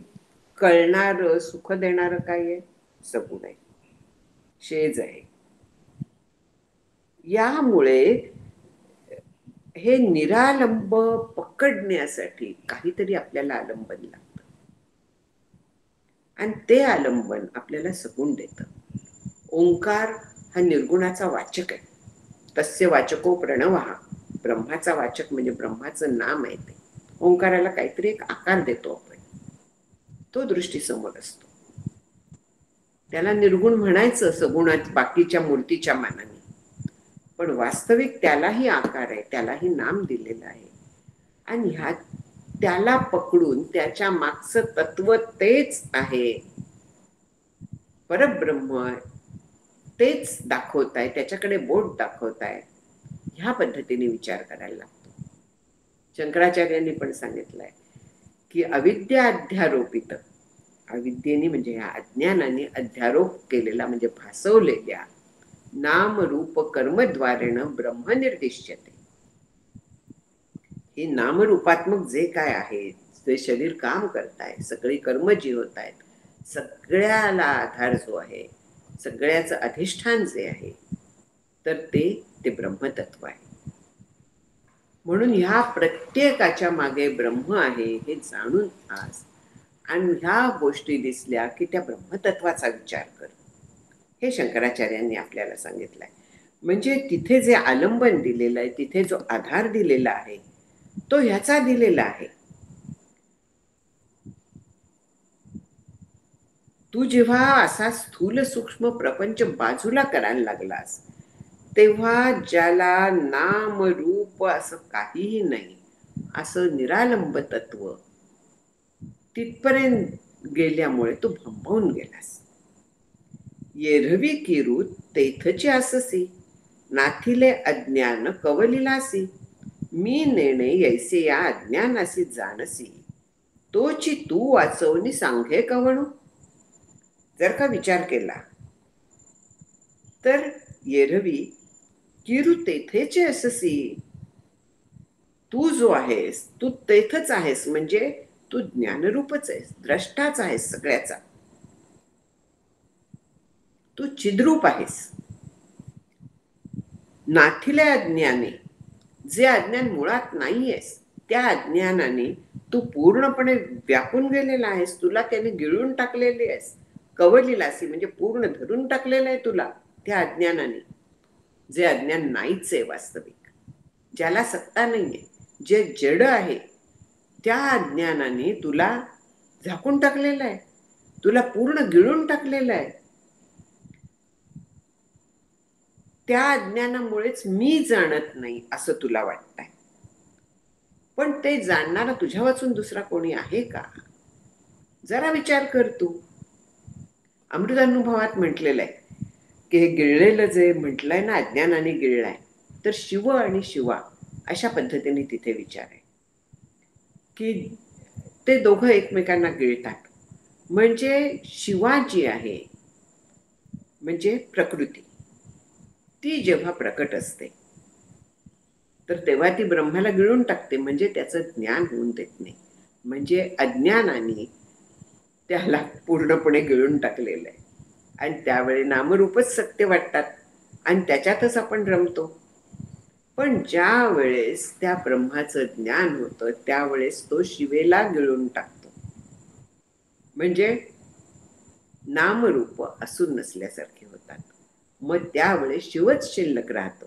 कळणार, सुख देणार काय आहे? सगुण आहे, शेज आहे. यामुळे हे निरालंब पकडण्यासाठी काहीतरी आपल्याला आलंबन लागतं, आणि ते आलंबन आपल्याला सगुण देतं. ओंकार हा निर्गुणाचा वाचक आहे. तस्य वाचको प्रणवः, ब्रह्माचा वाचक म्हणजे ब्रह्माचं नाम आहे ते. ओंकाराला काहीतरी एक आकार देतो आपण, तो दृष्टीसमोर असतो. त्याला निर्गुण म्हणायचं सगुणात बाकीच्या मूर्तीच्या मानाने, पण वास्तविक त्यालाही आकार आहे, त्यालाही नाम दिलेलं आहे. आणि ह्या त्याला पकडून त्याच्या मागचं तत्व तेच आहे, परब्रह्म तेच दाखवताय, त्याच्याकडे बोट दाखवताय, ह्या पद्धतीने विचार करायला लागतो. शंकराचार्यांनी पण सांगितलंय की अविद्या अध्यारोपित, अविद्येने म्हणजे ह्या अज्ञानाने अध्यारोप केलेला म्हणजे भासवलेल्या नाम रूप कर्मद्वारेण ब्रह्म निर्दिश्यते. हे नामरूपात्मक जे काय आहे, जे शरीर काम करताय, सगळी कर्म जी होत आहेत, सगळ्याला आधार जो आहे, सगळ्याचं अधिष्ठान जे आहे, तर ते ब्रह्मतत्व आहे. म्हणून ह्या प्रत्येकाच्या मागे ब्रह्म आहे हे जाणून आज, आणि ह्या गोष्टी दिसल्या की त्या ब्रह्मतत्वाचा विचार कर, हे शंकराचार्यांनी आपल्याला सांगितलंय. म्हणजे तिथे जे आलंबन दिलेलं आहे, तिथे जो आधार दिलेला आहे, तो ह्याचा दिलेला आहे. तू जेव्हा असा स्थूल सूक्ष्म प्रपंच बाजूला करायला लागलास, तेव्हा ज्याला नाम रूप असं काहीही नाही, असं निरालंब तत्व, तिथपर्यंत गेल्यामुळे तू भंबावून गेलास. येरवी किरू तेथचे अससी, नाथिले अज्ञान कवलिलासी, मी नेणे यैसे या अज्ञानासी जाणसी, तोची तू वाचवणी सांगे कवणू. जर का विचार केला तर येरवी किरू तेथेचे अससी, तू जो आहेस तू तेथच आहेस, म्हणजे तू ज्ञानरूपच आहेस, द्रष्टाच आहेस सगळ्याचा, तू चिद्रूप आहेस. नाथिले अज्ञाने, जे अज्ञान मुळात नाहीयेस, त्या अज्ञानाने तू पूर्णपणे व्यापून गेलेला आहेस, तुला त्याने गिळून टाकलेले आहेस. कवलिलासी म्हणजे पूर्ण धरून टाकलेलं आहे तुला त्या अज्ञानाने, जे अज्ञान नाहीच आहे वास्तविक, ज्याला सत्ता नाहीये, जे जड आहे, त्या अज्ञानाने तुला झाकून टाकलेलं आहे, तुला पूर्ण गिळून टाकलेलं आहे. त्या अज्ञानामुळेच मी जाणत नाही असं तुला वाटतंय. पण ते जाणणारा तुझ्या वाचून दुसरा कोणी आहे का? जरा विचार कर तू. अमृतानुभवात म्हटलेलं आहे की हे गिळलेलं जे म्हटलंय ना, अज्ञानाने गिळलाय, तर शिव आणि शिवा अशा पद्धतीने तिथे विचार आहे की ते दोघं एकमेकांना गिळतात. म्हणजे शिवा जी आहे, म्हणजे प्रकृती, ती जेव्हा प्रकट असते तर तेव्हा ती ब्रह्माला गिळून टाकते, म्हणजे त्याचं ज्ञान होऊन देत नाही. म्हणजे अज्ञानाने त्याला पूर्णपणे गिळून टाकलेलं आहे, आणि त्यावेळी नामरूपच सत्य वाटतात आणि त्याच्यातच आपण रमतो. पण ज्या वेळेस त्या ब्रह्माचं ज्ञान होतं, त्यावेळेस तो शिवेला गिळून टाकतो. म्हणजे नामरूप असून नसल्यासारखे होतात. मग त्यावेळेस शिवच शिल्लक राहतो.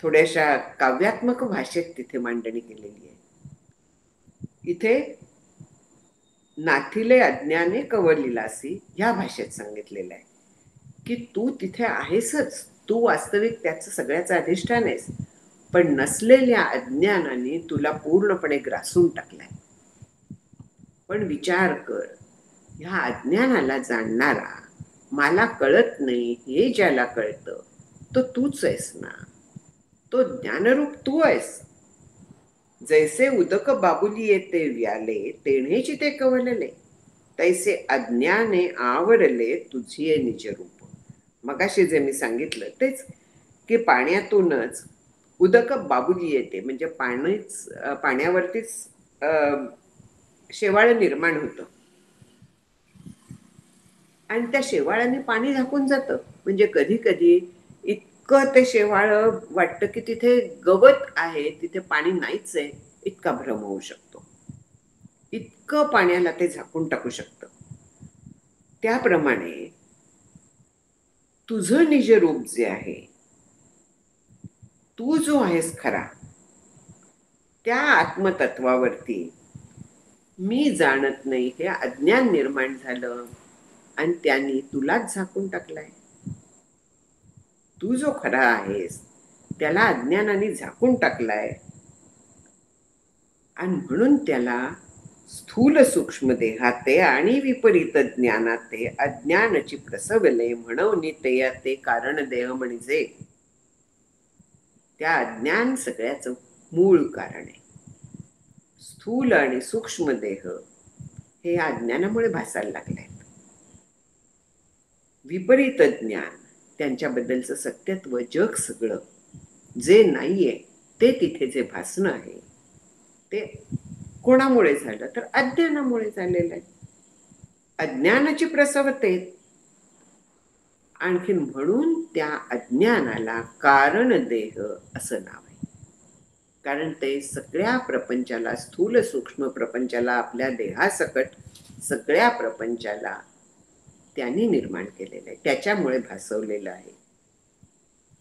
थोड्याशा काव्यात्मक भाषेत तिथे मांडणी केलेली आहे. इथे नाथिले अज्ञाने कवलिलासी ह्या भाषेत सांगितलेलं आहे की तू तिथे आहेसच, तू वास्तविक त्याचं सगळ्याचं अधिष्ठान आहेस, पण नसलेल्या अज्ञानाने तुला पूर्णपणे ग्रासून टाकलाय. पण विचार कर, ह्या अज्ञानाला जाणणारा, मला कळत नाही हे ज्याला कळतं, तो तूच आहेस ना, तो ज्ञानरूप तू आहेस. जैसे उदक बाबुली येते व्याले, तेणेची ते कवलले, तैसे अज्ञाने आवरले तुझी निजरूप. मगाशी जे मी सांगितलं तेच, की पाण्यातूनच उदक बाबुली येते, म्हणजे पाण्यावरतीच शेवाळ निर्माण होतं, आणि त्या शेवाळाने पाणी झाकून जातं. म्हणजे कधी कधी इतकं ते शेवाळ वाटतं की तिथे गवत आहे, तिथे पाणी नाहीच आहे, इतका भ्रम होऊ शकतो. इतकं पाण्याला ते झाकून टाकू शकतं. त्याप्रमाणे तुझं निजरूप जे आहे, तू जो आहेस खरा, त्या आत्मतत्वावरती मी जाणत नाही हे अज्ञान निर्माण झालं, आणि त्यांनी तुलाच झाकून टाकलाय. तू जो खरा आहेस त्याला अज्ञानाने झाकून टाकलाय, आणि म्हणून त्याला स्थूल सूक्ष्म देहाते आणि विपरीत ज्ञानाते अज्ञानाची प्रसवले, म्हणून ते कारण देह म्हणजे त्या अज्ञान सगळ्याचं मूळ कारण आहे. स्थूल आणि सूक्ष्म देह हे अज्ञानामुळे भासायला लागले. विपरीत ज्ञान, त्यांच्याबद्दलचं सत्यत्व, जग सगळं जे नाहीये ते तिथे जे भासणं आहे, ते कोणामुळे झालं तर अज्ञानामुळे झालेलं आहे. अज्ञानाची प्रसवते. आणखीन म्हणून त्या अज्ञानाला कारण देह असं नाव आहे. कारण ते सगळ्या प्रपंचाला, स्थूल सूक्ष्म प्रपंचाला, आपल्या देहासकट सगळ्या प्रपंचाला त्यांनी निर्माण केलेलं आहे, त्याच्यामुळे भासवलेलं आहे.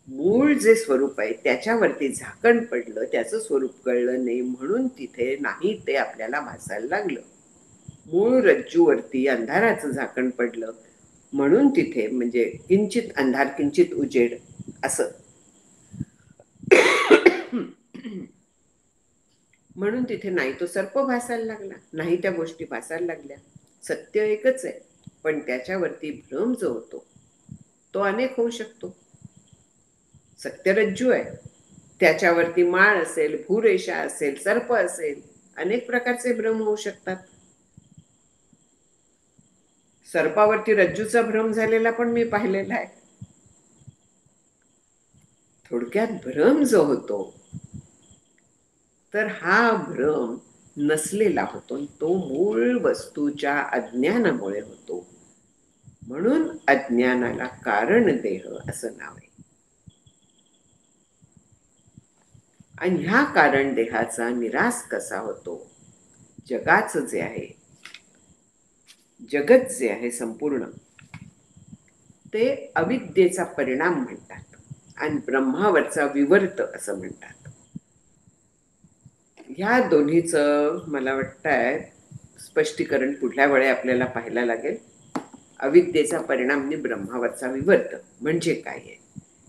मूळ जे स्वरूप आहे त्याच्यावरती झाकण पडलं, त्याचं स्वरूप कळलं नाही म्हणून तिथे नाही ते आपल्याला भासायला लागलं. मूळ रज्जूवरती अंधाराचं झाकण पडलं म्हणून तिथे म्हणजे किंचित अंधार किंचित उजेड असं. म्हणून तिथे नाही तो सर्प भासायला लागला, नाही त्या गोष्टी भासायला लागल्या. सत्य एकच आहे, पण त्याच्यावरती भ्रम जो होतो तो अनेक होऊ शकतो. सत्यरज्जू आहे, त्याच्यावरती माळ असेल, भूरेषा असेल, सर्प असेल, अनेक प्रकारचे भ्रम होऊ शकतात. सर्पावरती रज्जूचा भ्रम झालेला पण मी पाहिलेला आहे. थोडक्यात भ्रम जो होतो तर हा भ्रम नसलेला होतो, तो मूळ वस्तूच्या अज्ञानामुळे होतो. म्हणून अज्ञानाला कारण देह असं नाव आहे. आणि ह्या कारण देहाचा निराश कसा होतो? जगाचं जे आहे, जगत जे आहे संपूर्ण, ते अविद्येचा परिणाम म्हणतात आणि ब्रह्मावरचा विवर्त असं म्हणतात. ह्या दोन्हीचं मला वाटतंय स्पष्टीकरण पुढल्या वेळी आपल्याला पाहायला लागेल. अविद्येचा परिणाम आणि ब्रह्मावरचा विवर्त म्हणजे काय आहे,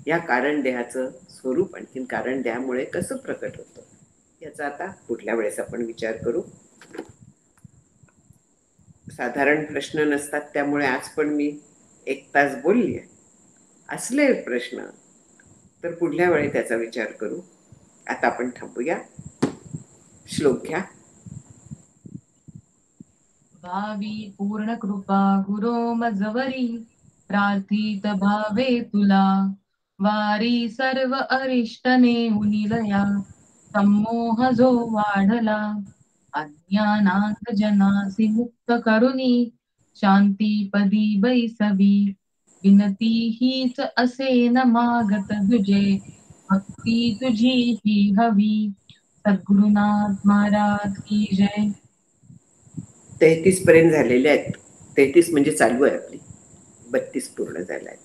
या कारण देहाचं स्वरूप आणखीन कारण देहामुळे कसं प्रकट होतं याचा आता पुढल्या वेळेस आपण विचार करू. साधारण प्रश्न नसतात, त्यामुळे आज पण मी 1 तास बोलली आहे. असले प्रश्न तर पुढल्या वेळी त्याचा विचार करू. आता आपण थांबूया. श्लोक घ्या. भावी पूर्ण कृपा गुरो मजवरी, प्रार्थित भावे तुला वारी सर्व अरिष्टने उनिलया, संमोह जो वाढला अज्ञानांत जनासी मुक्त करुणी, शांती पदी बैसवी विनती हीच असे न मागत तुझे, भक्ती तुझी ही हवी. सद्गुरुनाथ महाराज की जय. 33 पर्यंत झालेले आहेत. 33 म्हणजे चालू आहे आपली, 32 पूर्ण झाल्या आहेत.